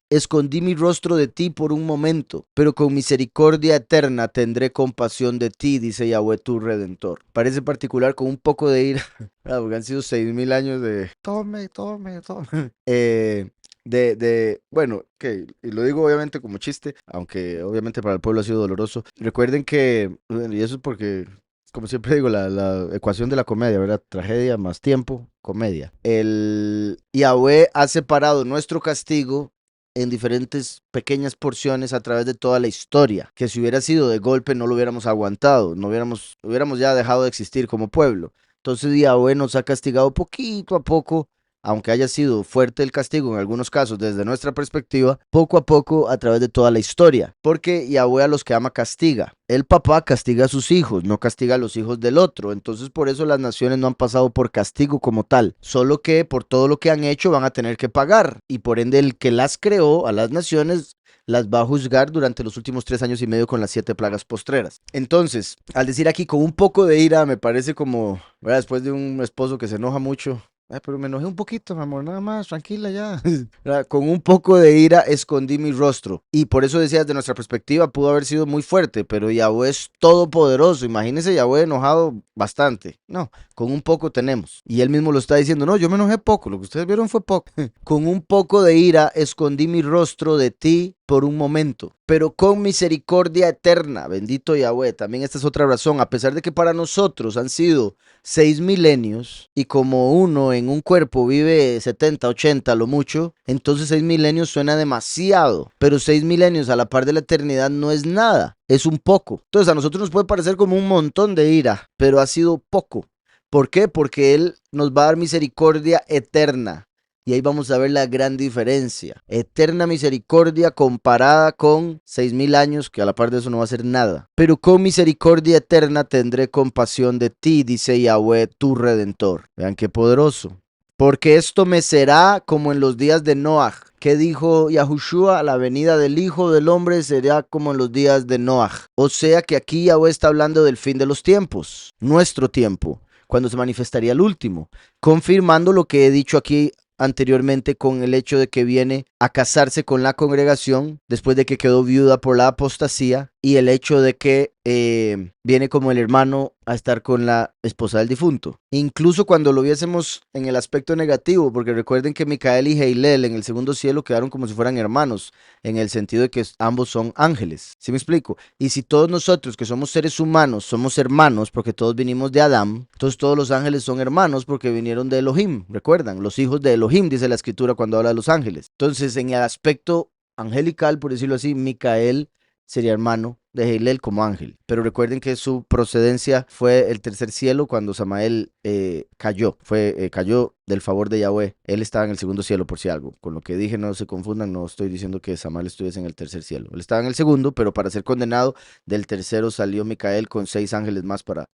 escondí mi rostro de ti por un momento, pero con misericordia eterna tendré compasión de ti, dice Yahweh tu Redentor. Parece particular con un poco de ira, porque han sido 6000 años de tome, tome, tome. Bueno, que y lo digo obviamente como chiste, aunque obviamente para el pueblo ha sido doloroso. Recuerden que, bueno, y eso es porque, como siempre digo, la ecuación de la comedia, ¿verdad? Tragedia más tiempo, comedia. El Yahweh ha separado nuestro castigo en diferentes pequeñas porciones a través de toda la historia, que si hubiera sido de golpe no lo hubiéramos aguantado, no hubiéramos ya dejado de existir como pueblo. Entonces Yahweh nos ha castigado poquito a poco, aunque haya sido fuerte el castigo en algunos casos desde nuestra perspectiva, poco a poco a través de toda la historia, porque Yahweh a los que ama castiga. El papá castiga a sus hijos, no castiga a los hijos del otro, entonces por eso las naciones no han pasado por castigo como tal, solo que por todo lo que han hecho van a tener que pagar, y por ende el que las creó a las naciones las va a juzgar durante los últimos 3 años y medio con las 7 plagas postreras. Entonces, al decir aquí con un poco de ira, me parece como, ¿verdad? Después de un esposo que se enoja mucho. Ay, pero me enojé un poquito, mi amor, nada más, tranquila ya. Con un poco de ira escondí mi rostro. Y por eso decía, desde nuestra perspectiva, pudo haber sido muy fuerte, pero Yahweh es todopoderoso. Imagínense Yahweh enojado bastante. No, con un poco tenemos. Y él mismo lo está diciendo, no, yo me enojé poco, lo que ustedes vieron fue poco. Con un poco de ira escondí mi rostro de ti por un momento, pero con misericordia eterna, bendito Yahweh. También esta es otra razón, a pesar de que para nosotros han sido 6 milenios y como uno en un cuerpo vive 70, 80 lo mucho, entonces 6 milenios suena demasiado, pero 6 milenios a la par de la eternidad no es nada, es un poco. Entonces a nosotros nos puede parecer como un montón de ira, pero ha sido poco. ¿Por qué? Porque Él nos va a dar misericordia eterna. Y ahí vamos a ver la gran diferencia. Eterna misericordia comparada con 6000 años, que a la par de eso no va a ser nada. Pero con misericordia eterna tendré compasión de ti, dice Yahweh, tu Redentor. Vean qué poderoso. Porque esto me será como en los días de Noaj. ¿Qué dijo Yahushua? La venida del Hijo del Hombre será como en los días de Noaj. O sea que aquí Yahweh está hablando del fin de los tiempos, nuestro tiempo, cuando se manifestaría el último, confirmando lo que he dicho aquí anteriormente con el hecho de que viene a casarse con la congregación después de que quedó viuda por la apostasía y el hecho de que viene como el hermano a estar con la esposa del difunto. Incluso cuando lo viésemos en el aspecto negativo, porque recuerden que Micael y Heilel en el segundo cielo quedaron como si fueran hermanos, en el sentido de que ambos son ángeles. ¿Sí me explico? Y si todos nosotros que somos seres humanos somos hermanos porque todos vinimos de Adán, entonces todos los ángeles son hermanos porque vinieron de Elohim. ¿Recuerdan? Los hijos de Elohim, dice la escritura cuando habla de los ángeles. Entonces en el aspecto angelical, por decirlo así, Micael sería hermano de Heilel como ángel. Pero recuerden que su procedencia fue el tercer cielo cuando Samael cayó del favor de Yahweh. Él estaba en el segundo cielo por si algo. Con lo que dije no se confundan, no estoy diciendo que Samael estuviese en el tercer cielo. Él estaba en el segundo, pero para ser condenado del tercero salió Micael con 6 ángeles más para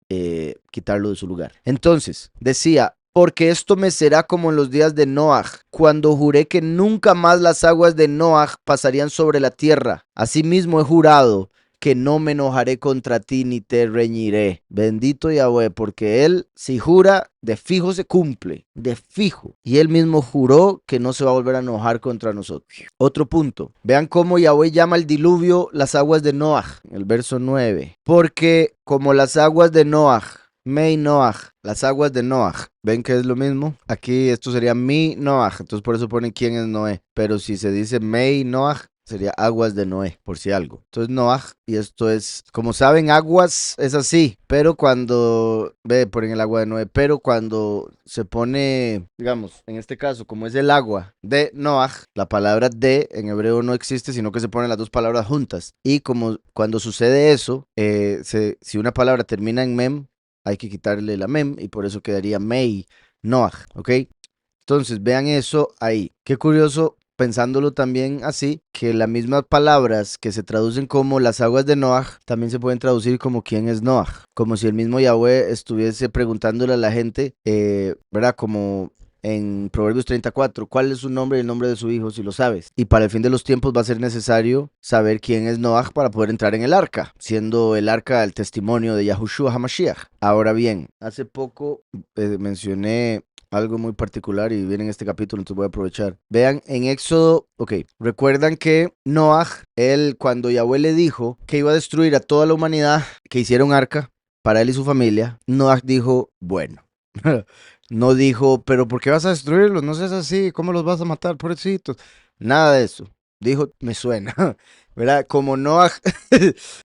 quitarlo de su lugar. Entonces, decía, porque esto me será como en los días de Noaj, cuando juré que nunca más las aguas de Noaj pasarían sobre la tierra. Asimismo he jurado que no me enojaré contra ti ni te reñiré. Bendito Yahweh, porque Él si jura, de fijo se cumple, de fijo. Y Él mismo juró que no se va a volver a enojar contra nosotros. Otro punto, vean cómo Yahweh llama el diluvio las aguas de Noaj, el verso 9. Porque como las aguas de Noaj, Mei Noaj, las aguas de Noaj. ¿Ven que es lo mismo? Aquí esto sería mi Noaj, entonces por eso ponen quién es Noé. Pero si se dice Mei Noaj, sería aguas de Noé, por si algo. Entonces Noaj, y esto es, como saben, aguas es así, pero ponen el agua de Noé, pero cuando se pone, digamos, en este caso, como es el agua de Noaj, la palabra de en hebreo no existe, sino que se ponen las dos palabras juntas. Y como cuando sucede eso, si una palabra termina en mem, hay que quitarle la mem y por eso quedaría Mei Noaj, ¿ok? Entonces, vean eso ahí. Qué curioso, pensándolo también así, que las mismas palabras que se traducen como las aguas de Noaj, también se pueden traducir como quién es Noaj. Como si el mismo Yahweh estuviese preguntándole a la gente, ¿verdad? Como en Proverbios 34, ¿cuál es su nombre y el nombre de su hijo, si lo sabes? Y para el fin de los tiempos va a ser necesario saber quién es Noaj para poder entrar en el arca, siendo el arca el testimonio de Yahushua HaMashiach. Ahora bien, hace poco mencioné algo muy particular y viene en este capítulo, entonces voy a aprovechar. Vean en Éxodo, recuerdan que Noaj, él cuando Yahweh le dijo que iba a destruir a toda la humanidad, que hiciera un arca para él y su familia, Noaj dijo, bueno. No dijo, pero ¿por qué vas a destruirlos? No seas así, ¿cómo los vas a matar, pobrecitos? Nada de eso. Dijo, me suena, ¿verdad? Como Noah,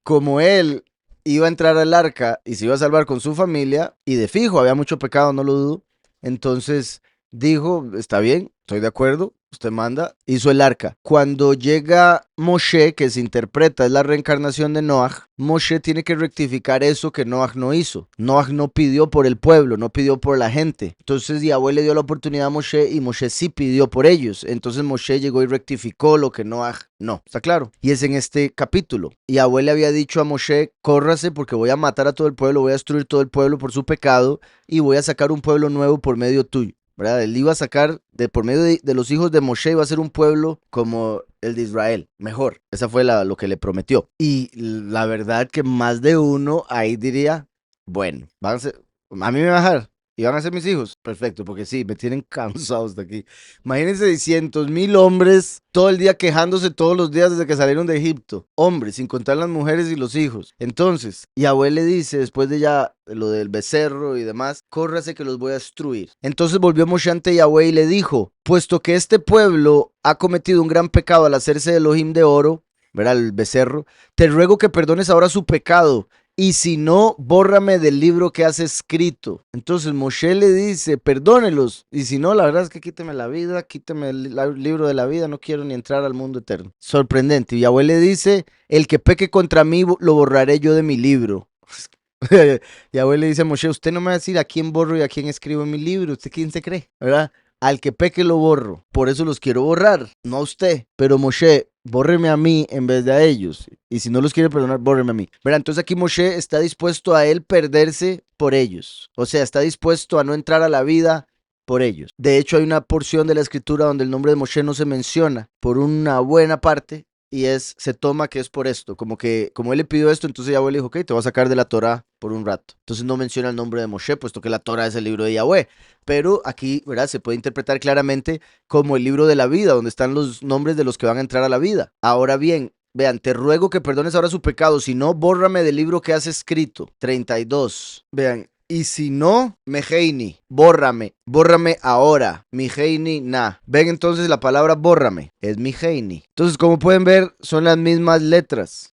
como él iba a entrar al arca y se iba a salvar con su familia, y de fijo, había mucho pecado, no lo dudo. Entonces dijo, está bien, estoy de acuerdo, usted manda, hizo el arca. Cuando llega Moshe, que se interpreta, es la reencarnación de Noaj, Moshe tiene que rectificar eso que Noaj no hizo. Noaj no pidió por el pueblo, no pidió por la gente. Entonces Yahweh le dio la oportunidad a Moshe y Moshe sí pidió por ellos. Entonces Moshe llegó y rectificó lo que Noaj no. ¿Está claro? Y es en este capítulo. Yahweh le había dicho a Moshe, córrase porque voy a matar a todo el pueblo, voy a destruir todo el pueblo por su pecado y voy a sacar un pueblo nuevo por medio tuyo. ¿Verdad? Él iba a sacar, por medio de los hijos de Moshe, iba a ser un pueblo como el de Israel, mejor. Esa fue lo que le prometió. Y la verdad que más de uno ahí diría, bueno, a mí me va a dejar. ¿Y van a ser mis hijos? Perfecto, porque sí, me tienen cansados de aquí. Imagínense 600,000 hombres todo el día quejándose todos los días desde que salieron de Egipto. Hombres, sin contar las mujeres y los hijos. Entonces, Yahweh le dice, después de ya lo del becerro y demás, córrase que los voy a destruir. Entonces volvió Moshe ante Yahweh y le dijo, puesto que este pueblo ha cometido un gran pecado al hacerse de Elohim de oro, ¿verdad? El becerro, te ruego que perdones ahora su pecado. Y si no, bórrame del libro que has escrito. Entonces Moshe le dice, perdónelos. Y si no, la verdad es que quíteme la vida, quíteme el libro de la vida, no quiero ni entrar al mundo eterno. Sorprendente. Y Yahweh le dice, el que peque contra mí lo borraré yo de mi libro. Yahweh le dice a Moshe, usted no me va a decir a quién borro y a quién escribo en mi libro. ¿Usted quién se cree? ¿Verdad? Al que peque lo borro. Por eso los quiero borrar, no a usted. Pero Moshe, bórreme a mí en vez de a ellos. Y si no los quiere perdonar, bórreme a mí. Verá, entonces aquí Moshe está dispuesto a él perderse por ellos. O sea, está dispuesto a no entrar a la vida por ellos. De hecho, hay una porción de la escritura donde el nombre de Moshe no se menciona por una buena parte. Y se toma que es por esto, como él le pidió esto, entonces Yahweh le dijo, ok, te voy a sacar de la Torah por un rato. Entonces no menciona el nombre de Moshe, puesto que la Torah es el libro de Yahweh. Pero aquí, ¿verdad? Se puede interpretar claramente como el libro de la vida, donde están los nombres de los que van a entrar a la vida. Ahora bien, vean, te ruego que perdones ahora su pecado, si no, bórrame del libro que has escrito. 32. Vean. Y si no, meheini, bórrame ahora, miheini na. Ven entonces la palabra bórrame, es miheini. Entonces, como pueden ver, son las mismas letras.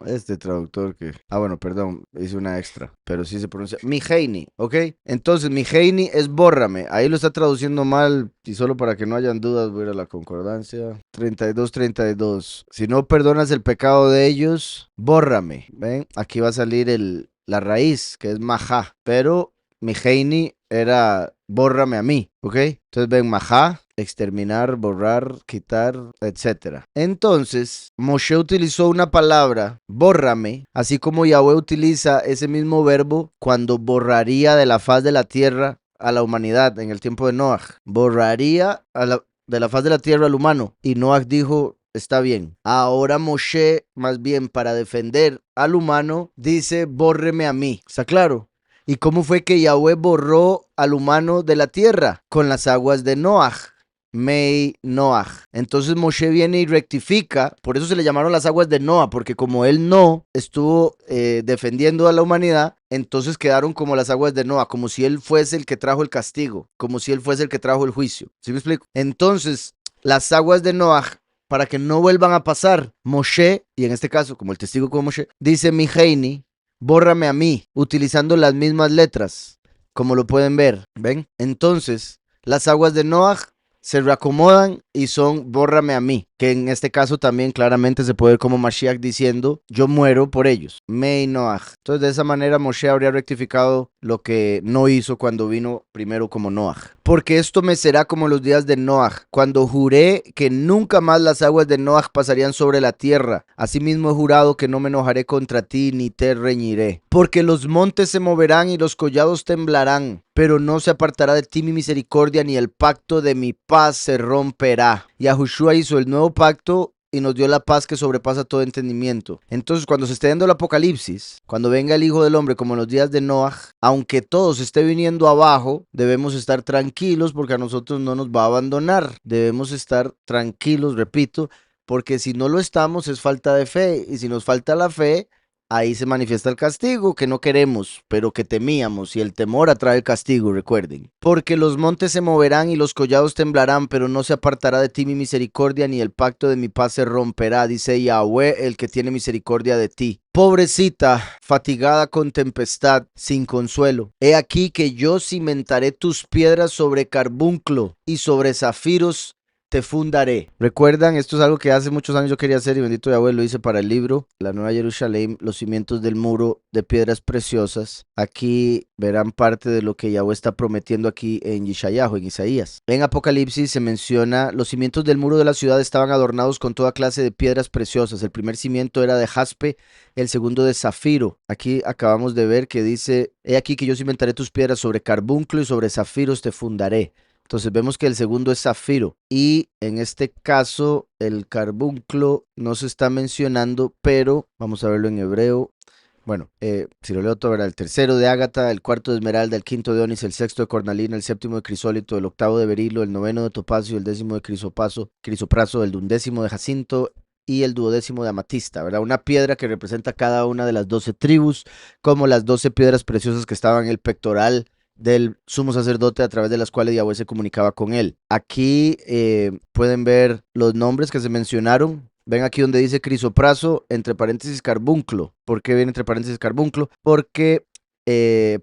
Este traductor bueno, perdón, hice una extra, pero sí se pronuncia miheini, ¿ok? Entonces, miheini es bórrame, ahí lo está traduciendo mal, y solo para que no hayan dudas, voy a ir a la concordancia. 32. Si no perdonas el pecado de ellos, bórrame. Ven, aquí va a salir la raíz, que es majá, pero miheini era bórrame a mí, ¿ok? Entonces ven majá, exterminar, borrar, quitar, etc. Entonces, Moshe utilizó una palabra, bórrame, así como Yahweh utiliza ese mismo verbo cuando borraría de la faz de la tierra a la humanidad en el tiempo de Noaj. Borraría de la faz de la tierra al humano. Y Noaj dijo, está bien. Ahora Moshe, más bien para defender al humano, dice, bórreme a mí. ¿Está claro? ¿Y cómo fue que Yahweh borró al humano de la tierra? Con las aguas de Noaj. Mei Noaj. Entonces Moshe viene y rectifica, por eso se le llamaron las aguas de Noah, porque como él no estuvo defendiendo a la humanidad, entonces quedaron como las aguas de Noah, como si él fuese el que trajo el castigo, como si él fuese el que trajo el juicio. ¿Sí me explico? Entonces, las aguas de Noaj, para que no vuelvan a pasar, Moshe, y en este caso, como el testigo como Moshe, dice miheini, bórrame a mí, utilizando las mismas letras, como lo pueden ver. ¿Ven? Entonces, las aguas de Noaj se reacomodan y son bórrame a mí. que en este caso también claramente se puede ver como Mashiach diciendo, yo muero por ellos, Mei Noach. Entonces de esa manera Moshe habría rectificado lo que no hizo cuando vino primero como Noach. Porque esto me será como los días de Noach, cuando juré que nunca más las aguas de Noach pasarían sobre la tierra. Asimismo he jurado que no me enojaré contra ti ni te reñiré. Porque los montes se moverán y los collados temblarán, pero no se apartará de ti mi misericordia, ni el pacto de mi paz se romperá. Yahushua hizo el nuevo pacto y nos dio la paz que sobrepasa todo entendimiento. Entonces, cuando se esté dando el apocalipsis, cuando venga el Hijo del Hombre como en los días de Noach, aunque todo se esté viniendo abajo, debemos estar tranquilos porque a nosotros no nos va a abandonar. Debemos estar tranquilos, repito, porque si no lo estamos es falta de fe, y si nos falta la fe, ahí se manifiesta el castigo que no queremos, pero que temíamos, y el temor atrae el castigo, recuerden. Porque los montes se moverán y los collados temblarán, pero no se apartará de ti mi misericordia, ni el pacto de mi paz se romperá, dice Yahweh, el que tiene misericordia de ti. Pobrecita, fatigada con tempestad, sin consuelo. He aquí que yo cimentaré tus piedras sobre carbunclo y sobre zafiros te fundaré. ¿Recuerdan? Esto es algo que hace muchos años yo quería hacer y bendito Yahweh lo hice para el libro La Nueva Jerusalén, los cimientos del muro de piedras preciosas. Aquí verán parte de lo que Yahweh está prometiendo aquí en Yeshayahu, en Isaías. En Apocalipsis se menciona los cimientos del muro de la ciudad estaban adornados con toda clase de piedras preciosas. El primer cimiento era de jaspe, el segundo de zafiro. Aquí acabamos de ver que dice, he aquí que yo cimentaré tus piedras sobre carbunclo y sobre zafiros te fundaré. Entonces vemos que el segundo es zafiro y en este caso el carbunclo no se está mencionando, pero vamos a verlo en hebreo. Bueno, si lo leo todo, verá el tercero de ágata, el cuarto de esmeralda, el quinto de onis, el sexto de cornalina, el séptimo de crisólito, el octavo de berilo, el noveno de topacio, el décimo de crisopraso, el undécimo de jacinto y el duodécimo de amatista, ¿verdad? Una piedra que representa cada una de las 12 tribus, como las 12 piedras preciosas que estaban en el pectoral del sumo sacerdote a través de las cuales Yahweh se comunicaba con él. Aquí pueden ver los nombres que se mencionaron. Ven aquí donde dice crisopraso, entre paréntesis carbunclo. ¿Por qué viene entre paréntesis carbunclo? Porque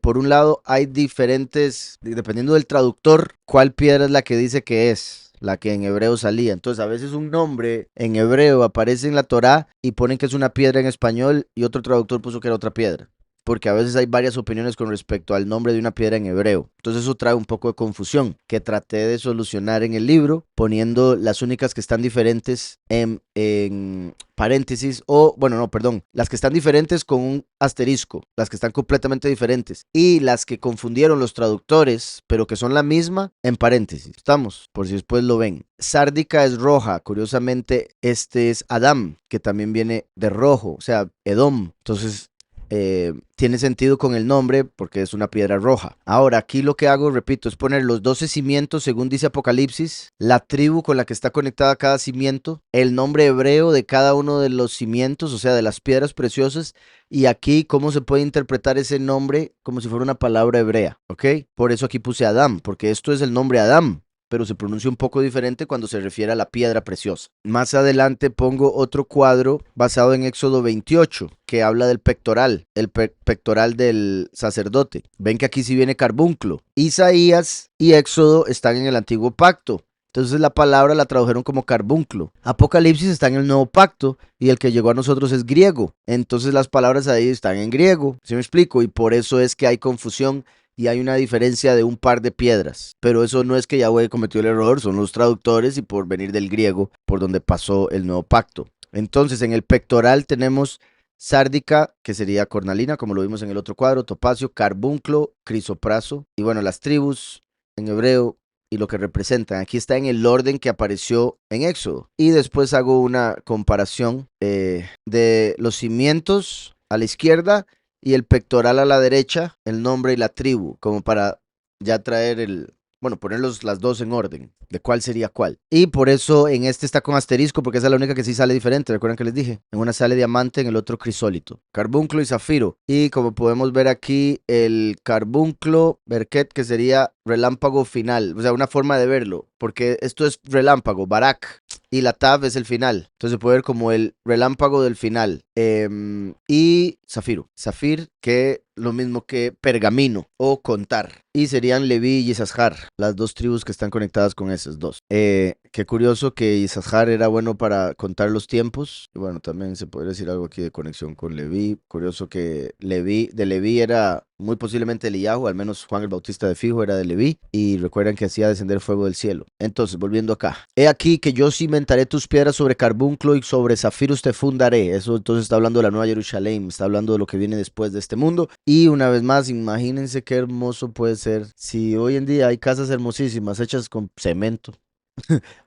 por un lado hay diferentes, dependiendo del traductor, cuál piedra es la que dice que es la que en hebreo salía. Entonces a veces un nombre en hebreo aparece en la Torá y ponen que es una piedra en español y otro traductor puso que era otra piedra, porque a veces hay varias opiniones con respecto al nombre de una piedra en hebreo. Entonces eso trae un poco de confusión que traté de solucionar en el libro poniendo las únicas que están diferentes en paréntesis o, bueno, no, perdón, las que están diferentes con un asterisco, las que están completamente diferentes y las que confundieron los traductores, pero que son la misma en paréntesis. ¿Estamos? Por si después lo ven. Sárdica es roja, curiosamente este es Adam, que también viene de rojo, o sea, Edom. Entonces tiene sentido con el nombre porque es una piedra roja. Ahora, aquí lo que hago, repito, es poner los 12 cimientos según dice Apocalipsis, la tribu con la que está conectada cada cimiento, el nombre hebreo de cada uno de los cimientos, o sea, de las piedras preciosas, y aquí cómo se puede interpretar ese nombre como si fuera una palabra hebrea, ¿ok? Por eso aquí puse Adam, porque esto es el nombre Adam, pero se pronuncia un poco diferente cuando se refiere a la piedra preciosa. Más adelante pongo otro cuadro basado en Éxodo 28, que habla del pectoral, el pectoral del sacerdote. Ven que aquí sí viene carbunclo. Isaías y Éxodo están en el antiguo pacto. Entonces la palabra la tradujeron como carbunclo. Apocalipsis está en el nuevo pacto y el que llegó a nosotros es griego. Entonces las palabras ahí están en griego. ¿Sí me explico? Y por eso es que hay confusión y hay una diferencia de un par de piedras. Pero eso no es que Yahweh cometió el error, son los traductores y por venir del griego por donde pasó el nuevo pacto. Entonces en el pectoral tenemos sárdica, que sería cornalina, como lo vimos en el otro cuadro, topacio, carbunclo, crisopraso y bueno, las tribus en hebreo y lo que representan. Aquí está en el orden que apareció en Éxodo. Y después hago una comparación de los cimientos a la izquierda y el pectoral a la derecha, el nombre y la tribu, como para ya traer bueno, ponerlos las dos en orden, de cuál sería cuál. Y por eso en este está con asterisco, porque esa es la única que sí sale diferente, ¿recuerdan que les dije? En una sale diamante, en el otro crisólito. Carbunclo y zafiro. Y como podemos ver aquí, el carbunclo, berket, que sería relámpago final, o sea, una forma de verlo, porque esto es relámpago, barak, y la tav es el final. Entonces se puede ver como el relámpago del final. Y zafiro. Zafir, que lo mismo que pergamino o contar. Y serían Leví y Isachar, las dos tribus que están conectadas con esas dos. Qué curioso que Isachar era bueno para contar los tiempos. Y bueno, también se podría decir algo aquí de conexión con Leví. Curioso que de Leví era muy posiblemente Eliyahu, al menos Juan el Bautista de fijo era de Leví. Y recuerdan que hacía descender fuego del cielo. Entonces, volviendo acá. He aquí que yo cimentaré tus piedras sobre carbunclo y sobre zafiros te fundaré. Eso entonces está hablando de la Nueva Jerusalén, está hablando de lo que viene después de este mundo. Y una vez más, imagínense qué hermoso puede ser si hoy en día hay casas hermosísimas hechas con cemento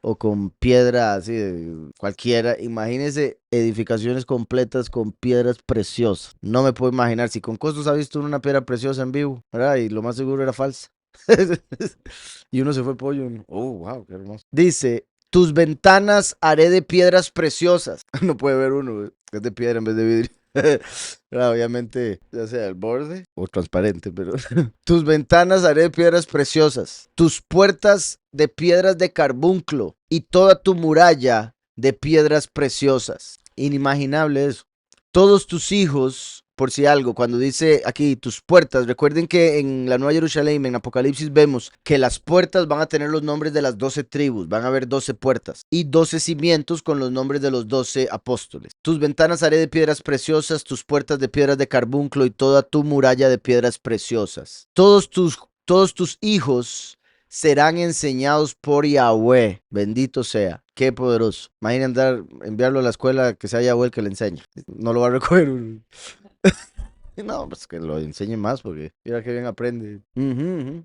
o con piedra así cualquiera. Imagínense edificaciones completas con piedras preciosas. No me puedo imaginar si con costos ha visto uno una piedra preciosa en vivo, ¿verdad? Y lo más seguro era falsa. Y uno se fue pollo. Oh, wow, qué hermoso. Dice, tus ventanas haré de piedras preciosas. No puede ver uno, es de piedra en vez de vidrio. Claro, obviamente, ya sea el borde o transparente, pero tus ventanas haré de piedras preciosas, tus puertas de piedras de carbunclo y toda tu muralla de piedras preciosas. Inimaginable eso. Todos tus hijos, por si algo, cuando dice aquí tus puertas, recuerden que en la Nueva Jerusalén, en Apocalipsis, vemos que las puertas van a tener los nombres de las 12 tribus, van a haber 12 puertas y 12 cimientos con los nombres de los 12 apóstoles. Tus ventanas haré de piedras preciosas, tus puertas de piedras de carbunclo y toda tu muralla de piedras preciosas. Todos tus hijos serán enseñados por Yahweh, bendito sea. Qué poderoso. Imaginen enviarlo a la escuela que sea Yahweh el que le enseñe. No lo va a recoger. No, pues que lo enseñe más porque mira que bien aprende.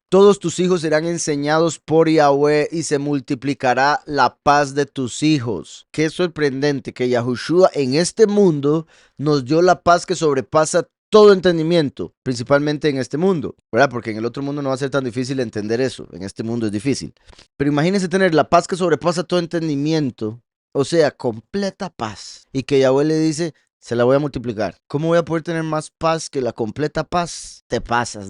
Todos tus hijos serán enseñados por Yahweh y se multiplicará la paz de tus hijos. Qué sorprendente que Yahushua en este mundo nos dio la paz que sobrepasa todo entendimiento, principalmente en este mundo, ¿verdad? Porque en el otro mundo no va a ser tan difícil entender eso, en este mundo es difícil. Pero imagínense tener la paz que sobrepasa todo entendimiento, o sea, completa paz, y que Yahweh le dice, se la voy a multiplicar. ¿Cómo voy a poder tener más paz que la completa paz? Te pasas.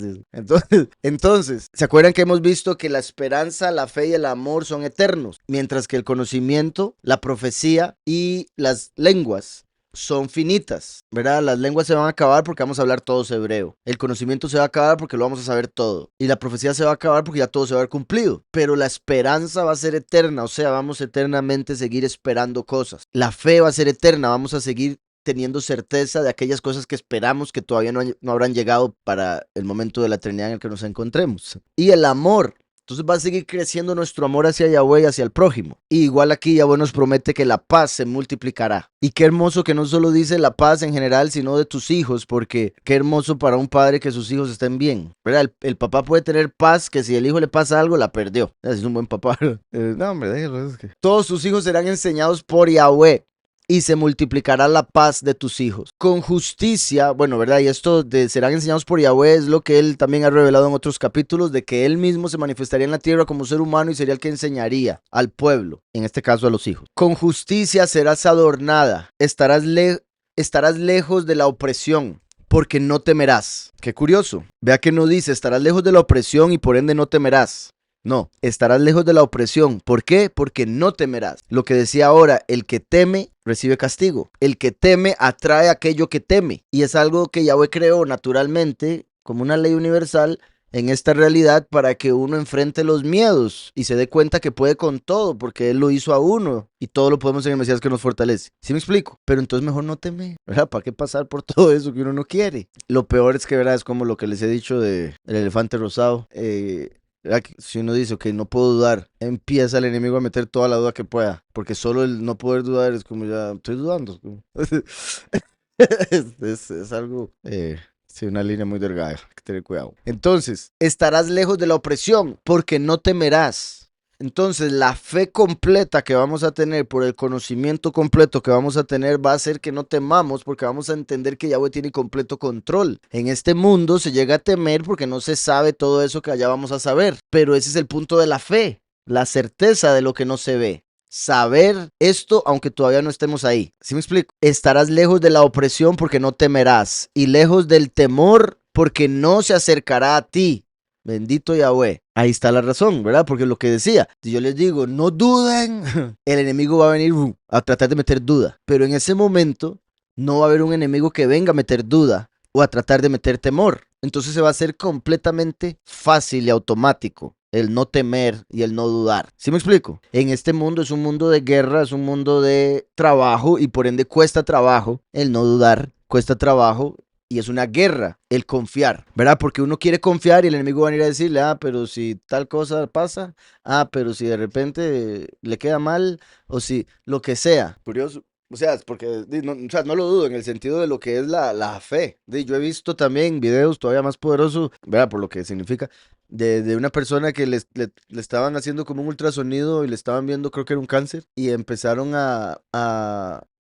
Entonces, ¿se acuerdan que hemos visto que la esperanza, la fe y el amor son eternos? Mientras que el conocimiento, la profecía y las lenguas son finitas, ¿verdad? Las lenguas se van a acabar porque vamos a hablar todos hebreo. El conocimiento se va a acabar porque lo vamos a saber todo. Y la profecía se va a acabar porque ya todo se va a haber cumplido. Pero la esperanza va a ser eterna, o sea, vamos eternamente a seguir esperando cosas. La fe va a ser eterna, vamos a seguir teniendo certeza de aquellas cosas que esperamos que todavía no habrán llegado para el momento de la eternidad en el que nos encontremos. Y el amor. Entonces va a seguir creciendo nuestro amor hacia Yahweh y hacia el prójimo. Y igual aquí Yahweh nos promete que la paz se multiplicará. Y qué hermoso que no solo dice la paz en general, sino de tus hijos, porque qué hermoso para un padre que sus hijos estén bien. ¿Verdad? El papá puede tener paz, que si el hijo le pasa algo, la perdió. Es un buen papá. No, hombre, déjalo. Es que... Todos sus hijos serán enseñados por Yahweh. Y se multiplicará la paz de tus hijos. Con justicia, bueno, ¿verdad? Y esto de serán enseñados por Yahweh es lo que él también ha revelado en otros capítulos, de que él mismo se manifestaría en la tierra como ser humano y sería el que enseñaría al pueblo, en este caso a los hijos. Con justicia serás adornada, estarás lejos de la opresión, porque no temerás. Qué curioso. Vea que no dice, estarás lejos de la opresión y por ende no temerás. No, estarás lejos de la opresión. ¿Por qué? Porque no temerás. Lo que decía ahora, el que teme recibe castigo. El que teme atrae aquello que teme. Y es algo que Yahweh creó naturalmente como una ley universal en esta realidad para que uno enfrente los miedos y se dé cuenta que puede con todo porque Él lo hizo a uno y todo lo podemos en el Mesías que nos fortalece. ¿Sí me explico? Pero entonces mejor no teme, ¿verdad? ¿Para qué pasar por todo eso que uno no quiere? Lo peor es que, ¿verdad? Es como lo que les he dicho del elefante rosado. Si uno dice, ok, no puedo dudar, empieza el enemigo a meter toda la duda que pueda, porque solo el no poder dudar es como ya estoy dudando. Es algo, sí, una línea muy delgada, hay que tener cuidado. Entonces, estarás lejos de la opresión, porque no temerás. Entonces, la fe completa que vamos a tener por el conocimiento completo que vamos a tener va a hacer que no temamos porque vamos a entender que Yahweh tiene completo control. En este mundo se llega a temer porque no se sabe todo eso que allá vamos a saber. Pero ese es el punto de la fe, la certeza de lo que no se ve. Saber esto aunque todavía no estemos ahí. ¿Sí me explico? Estarás lejos de la opresión porque no temerás y lejos del temor porque no se acercará a ti. Bendito Yahweh. Ahí está la razón, ¿verdad? Porque lo que decía, si yo les digo, no duden, el enemigo va a venir a tratar de meter duda. Pero en ese momento no va a haber un enemigo que venga a meter duda, o a tratar de meter temor. Entonces se va a hacer completamente fácil y automático el no temer y el no dudar. ¿Sí me explico? En este mundo es un mundo de guerra, es un mundo de trabajo y por ende cuesta trabajo el no dudar, cuesta trabajo y es una guerra el confiar, ¿verdad? Porque uno quiere confiar y el enemigo va a ir a decirle, pero si tal cosa pasa, pero si de repente le queda mal o si lo que sea. Curioso. O sea, es porque no, o sea, no lo dudo en el sentido de lo que es la fe. Yo he visto también videos todavía más poderosos, ¿verdad? Por lo que significa, de una persona que le estaban haciendo como un ultrasonido y le estaban viendo, creo que era un cáncer, y empezaron a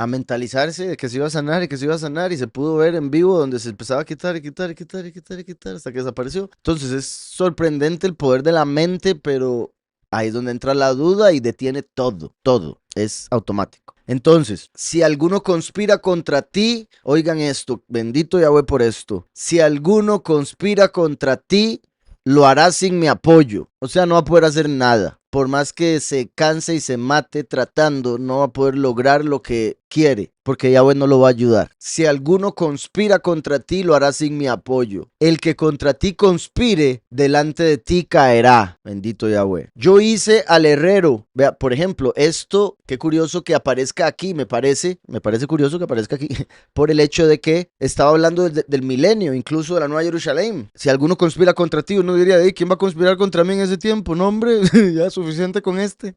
mentalizarse de que se iba a sanar y que se iba a sanar, y se pudo ver en vivo donde se empezaba a quitar y quitar y quitar y quitar y quitar hasta que desapareció. Entonces es sorprendente el poder de la mente, pero ahí es donde entra la duda y detiene todo, todo. Es automático. Entonces, si alguno conspira contra ti, oigan esto, bendito Yahweh por esto. Si alguno conspira contra ti, lo hará sin mi apoyo. O sea, no va a poder hacer nada. Por más que se canse y se mate tratando, no va a poder lograr lo que quiere, porque Yahweh no lo va a ayudar. Si alguno conspira contra ti, lo hará sin mi apoyo. El que contra ti conspire, delante de ti caerá. Bendito Yahweh. Yo hice al herrero. Vea, por ejemplo, esto, qué curioso que aparezca aquí, me parece curioso que aparezca aquí, por el hecho de que estaba hablando del milenio, incluso de la Nueva Jerusalén. Si alguno conspira contra ti, uno diría, ¿quién va a conspirar contra mí en ese tiempo? No, hombre, ya es suficiente con este.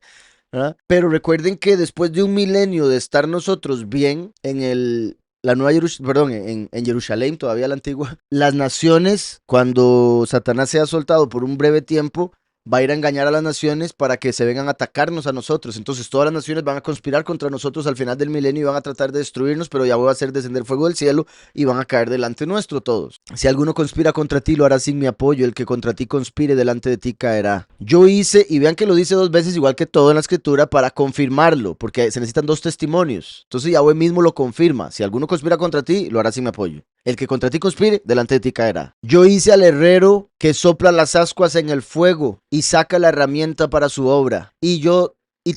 ¿Verdad? Pero recuerden que después de un milenio de estar nosotros bien en la Nueva Jerusalén, perdón, en Jerusalén, todavía la antigua, las naciones, cuando Satanás sea soltado por un breve tiempo, va a ir a engañar a las naciones para que se vengan a atacarnos a nosotros. Entonces todas las naciones van a conspirar contra nosotros al final del milenio y van a tratar de destruirnos, pero ya voy a hacer descender fuego del cielo y van a caer delante nuestro todos. Si alguno conspira contra ti, lo hará sin mi apoyo. El que contra ti conspire delante de ti caerá. Yo hice, y vean que lo dice dos veces, igual que todo en la escritura, para confirmarlo, porque se necesitan dos testimonios. Entonces Yahweh mismo lo confirma. Si alguno conspira contra ti, lo hará sin mi apoyo. El que contra ti conspire, delante de ti caerá. Yo hice al herrero que sopla las ascuas en el fuego y saca la herramienta para su obra. Y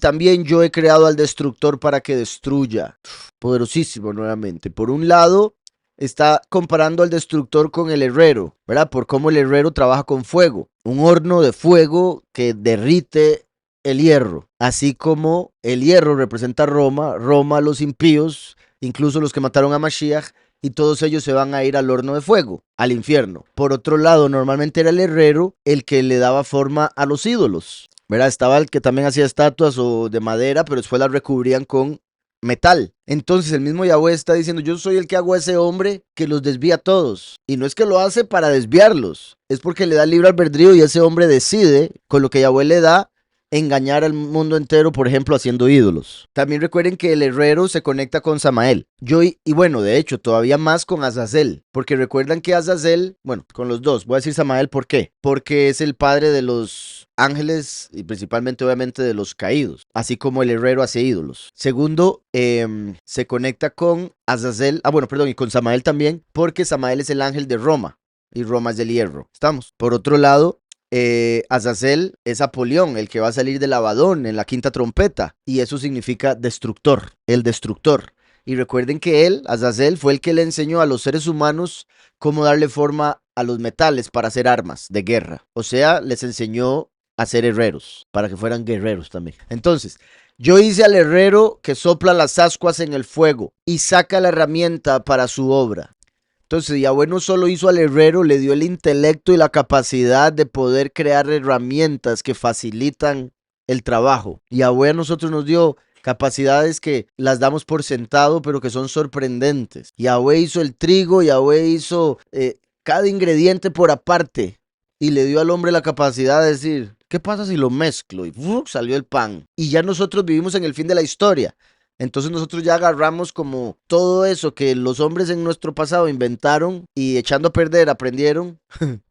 también yo he creado al destructor para que destruya. Poderosísimo nuevamente. Por un lado, está comparando al destructor con el herrero, ¿verdad? Por cómo el herrero trabaja con fuego. Un horno de fuego que derrite el hierro. Así como el hierro representa a Roma, los impíos, incluso los que mataron a Mashiach, y todos ellos se van a ir al horno de fuego, al infierno. Por otro lado, normalmente era el herrero el que le daba forma a los ídolos, ¿verdad? Estaba el que también hacía estatuas o de madera, pero después las recubrían con metal. Entonces el mismo Yahweh está diciendo, yo soy el que hago a ese hombre que los desvía a todos. Y no es que lo hace para desviarlos, es porque le da libre albedrío y ese hombre decide, con lo que Yahweh le da, engañar al mundo entero, por ejemplo, haciendo ídolos. También recuerden que el herrero se conecta con Samael. Y bueno, de hecho, todavía más con Azazel, porque recuerdan que Azazel, bueno, con los dos, voy a decir Samael, ¿por qué? Porque es el padre de los ángeles y principalmente, obviamente, de los caídos, así como el herrero hace ídolos. Segundo, se conecta con Azazel, y con Samael también, porque Samael es el ángel de Roma y Roma es del hierro. ¿Estamos? Por otro lado, Azazel es Apolión, el que va a salir del Abadón en la quinta trompeta, y eso significa destructor, el destructor. Y recuerden que él, Azazel, fue el que le enseñó a los seres humanos cómo darle forma a los metales para hacer armas de guerra. O sea, les enseñó a ser herreros, para que fueran guerreros también. Entonces, yo hice al herrero que sopla las ascuas en el fuego y saca la herramienta para su obra. Entonces Yahweh no solo hizo al herrero, le dio el intelecto y la capacidad de poder crear herramientas que facilitan el trabajo. Yahweh a nosotros nos dio capacidades que las damos por sentado, pero que son sorprendentes. Yahweh hizo el trigo, Yahweh hizo cada ingrediente por aparte y le dio al hombre la capacidad de decir, ¿qué pasa si lo mezclo? Y salió el pan. Y ya nosotros vivimos en el fin de la historia. Entonces nosotros ya agarramos como todo eso que los hombres en nuestro pasado inventaron y echando a perder aprendieron,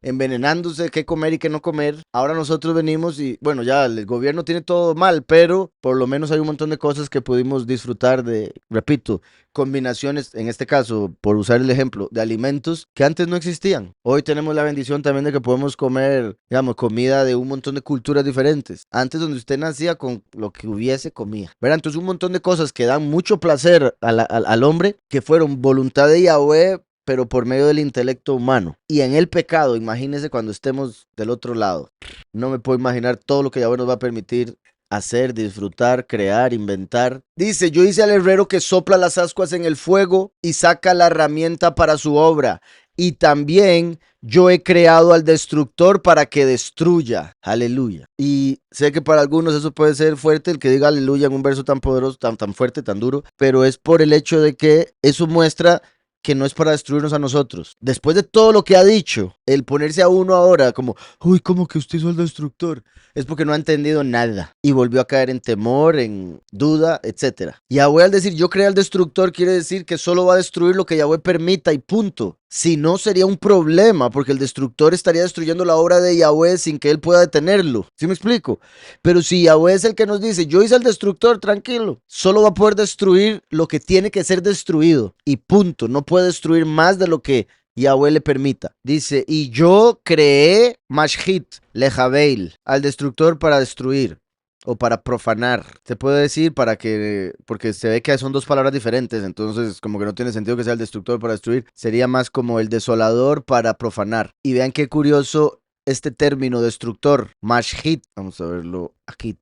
envenenándose qué comer y qué no comer. Ahora nosotros venimos y bueno, ya el gobierno tiene todo mal, pero por lo menos hay un montón de cosas que pudimos disfrutar de, repito, combinaciones, en este caso, por usar el ejemplo, de alimentos que antes no existían. Hoy tenemos la bendición también de que podemos comer, digamos, comida de un montón de culturas diferentes. Antes donde usted nacía con lo que hubiese comía, ¿verdad? Entonces un montón de cosas que dan mucho placer al hombre, que fueron voluntad de Yahweh pero por medio del intelecto humano. Y en el pecado, imagínense cuando estemos del otro lado. No me puedo imaginar todo lo que Yahweh nos va a permitir hacer, disfrutar, crear, inventar. Dice, yo hice al herrero que sopla las ascuas en el fuego y saca la herramienta para su obra. Y también yo he creado al destructor para que destruya. Aleluya. Y sé que para algunos eso puede ser fuerte, el que diga aleluya en un verso tan poderoso, tan fuerte, tan duro, pero es por el hecho de que eso muestra que no es para destruirnos a nosotros. Después de todo lo que ha dicho, el ponerse a uno ahora como, uy, ¿cómo que usted hizo el destructor? Es porque no ha entendido nada y volvió a caer en temor, en duda, etc. Yahweh al decir yo creé al destructor quiere decir que solo va a destruir lo que Yahweh permita y punto. Si no sería un problema porque el destructor estaría destruyendo la obra de Yahweh sin que él pueda detenerlo. ¿Sí me explico? Pero si Yahweh es el que nos dice yo hice al destructor, tranquilo, solo va a poder destruir lo que tiene que ser destruido y punto. No puede destruir más de lo que Yahweh le permita. Dice, y yo creé Mashhit, Lejabeil, al destructor para destruir o para profanar. Se puede decir porque se ve que son dos palabras diferentes, entonces como que no tiene sentido que sea el destructor para destruir. Sería más como el desolador para profanar. Y vean qué curioso este término destructor, Mashhit. Vamos a verlo aquí.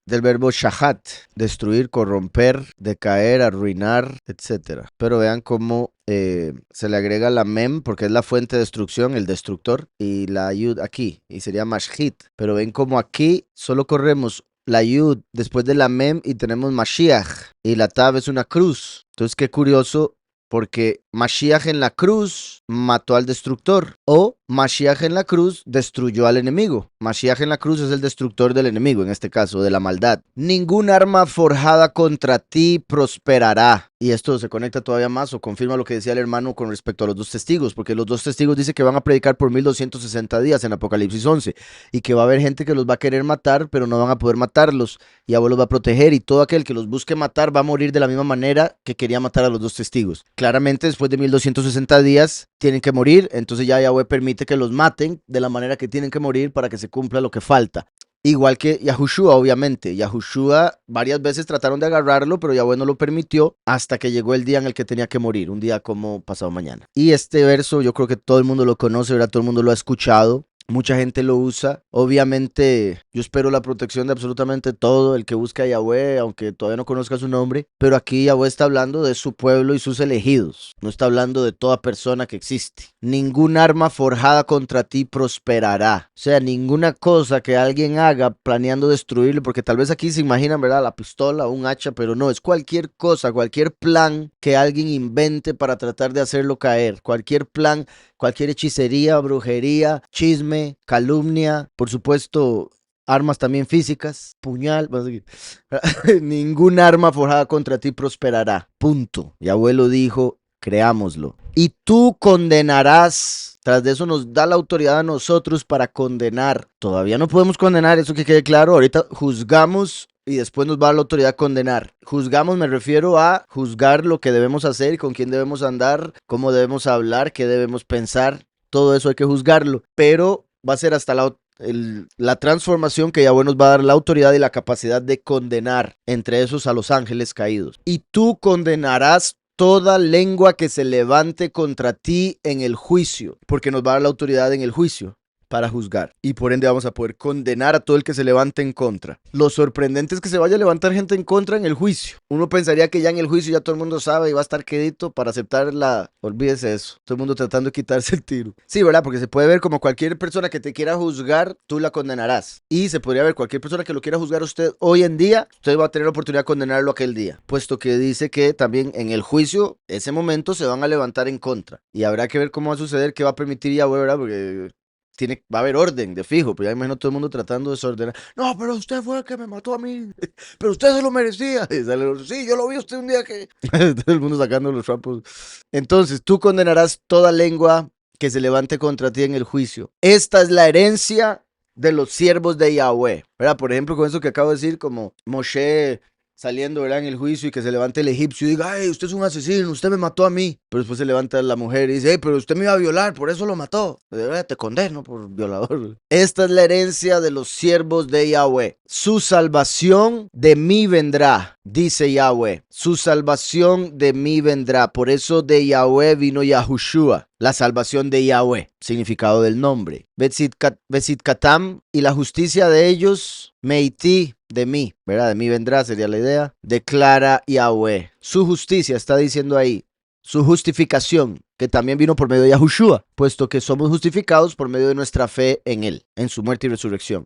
Del verbo shahat, destruir, corromper, decaer, arruinar, etc. Pero vean cómo se le agrega la mem, porque es la fuente de destrucción, el destructor, y la yud aquí, y sería mashhit. Pero ven cómo aquí solo corremos la yud después de la mem y tenemos mashiach, y la tab es una cruz. Entonces qué curioso, porque Mashiach en la cruz mató al destructor, o Mashiach en la cruz destruyó al enemigo. Mashiach en la cruz es el destructor del enemigo, en este caso, de la maldad. Ningún arma forjada contra ti prosperará. Y esto se conecta todavía más o confirma lo que decía el hermano con respecto a los dos testigos, porque los dos testigos dicen que van a predicar por 1260 días en Apocalipsis 11 y que va a haber gente que los va a querer matar, pero no van a poder matarlos. Y Yahweh los va a proteger y todo aquel que los busque matar va a morir de la misma manera que quería matar a los dos testigos. Claramente, después de 1260 días tienen que morir, entonces ya Yahweh permite que los maten de la manera que tienen que morir para que se cumpla lo que falta. Igual que Yahushua, obviamente. Yahushua varias veces trataron de agarrarlo, pero Yahweh no lo permitió hasta que llegó el día en el que tenía que morir, un día como pasado mañana. Y este verso yo creo que todo el mundo lo conoce, ¿verdad? Todo el mundo lo ha escuchado. Mucha gente lo usa. Obviamente, yo espero la protección de absolutamente todo el que busca a Yahweh, aunque todavía no conozca su nombre. Pero aquí Yahweh está hablando de su pueblo y sus elegidos. No está hablando de toda persona que existe. Ningún arma forjada contra ti prosperará. O sea, ninguna cosa que alguien haga planeando destruirlo, porque tal vez aquí se imaginan, ¿verdad? La pistola o un hacha, pero no, es cualquier cosa, cualquier plan que alguien invente para tratar de hacerlo caer. Cualquier plan, cualquier hechicería, brujería, chisme, calumnia, por supuesto, armas también físicas, puñal, ningún arma forjada contra ti prosperará. Punto. Yahweh lo dijo, creámoslo. Y tú condenarás. Tras de eso nos da la autoridad a nosotros para condenar. Todavía no podemos condenar, eso que quede claro. Ahorita juzgamos y después nos va a dar la autoridad a condenar. Juzgamos, me refiero a juzgar lo que debemos hacer, con quién debemos andar, cómo debemos hablar, qué debemos pensar. Todo eso hay que juzgarlo. Pero va a ser hasta la transformación que Yahweh nos va a dar la autoridad y la capacidad de condenar, entre esos a los ángeles caídos. Y tú condenarás toda lengua que se levante contra ti en el juicio, porque nos va a dar la autoridad en el juicio para juzgar, y por ende vamos a poder condenar a todo el que se levante en contra. Lo sorprendente es que se vaya a levantar gente en contra en el juicio. Uno pensaría que ya en el juicio ya todo el mundo sabe y va a estar quedito para aceptar olvídese eso, todo el mundo tratando de quitarse el tiro. Sí, ¿verdad? Porque se puede ver como cualquier persona que te quiera juzgar, tú la condenarás. Y se podría ver cualquier persona que lo quiera juzgar a usted hoy en día, usted va a tener la oportunidad de condenarlo aquel día, puesto que dice que también en el juicio, ese momento se van a levantar en contra. Y habrá que ver cómo va a suceder, qué va a permitir Yahweh, ¿verdad? Porque va a haber orden de fijo, pero ya imagino todo el mundo tratando de desordenar. No, pero usted fue el que me mató a mí, pero usted se lo merecía. Y sale, sí, yo lo vi usted un día que... todo el mundo sacando los trapos. Entonces, tú condenarás toda lengua que se levante contra ti en el juicio. Esta es la herencia de los siervos de Yahweh, ¿verdad? Por ejemplo, con eso que acabo de decir, como Moshe saliendo, ¿verdad? En el juicio y que se levante el egipcio y diga, ay, usted es un asesino, usted me mató a mí. Pero después se levanta la mujer y dice, hey, pero usted me iba a violar, por eso lo mató. Te condeno por violador. Esta es la herencia de los siervos de Yahweh. Su salvación de mí vendrá, dice Yahweh. Su salvación de mí vendrá. Por eso de Yahweh vino Yahushua. La salvación de Yahweh, significado del nombre. Betzitkatam, y la justicia de ellos, Meiti, de mí, ¿verdad? De mí vendrá, sería la idea. Declara Yahweh. Su justicia, está diciendo ahí. Su justificación, que también vino por medio de Yahushua, puesto que somos justificados por medio de nuestra fe en él, en su muerte y resurrección.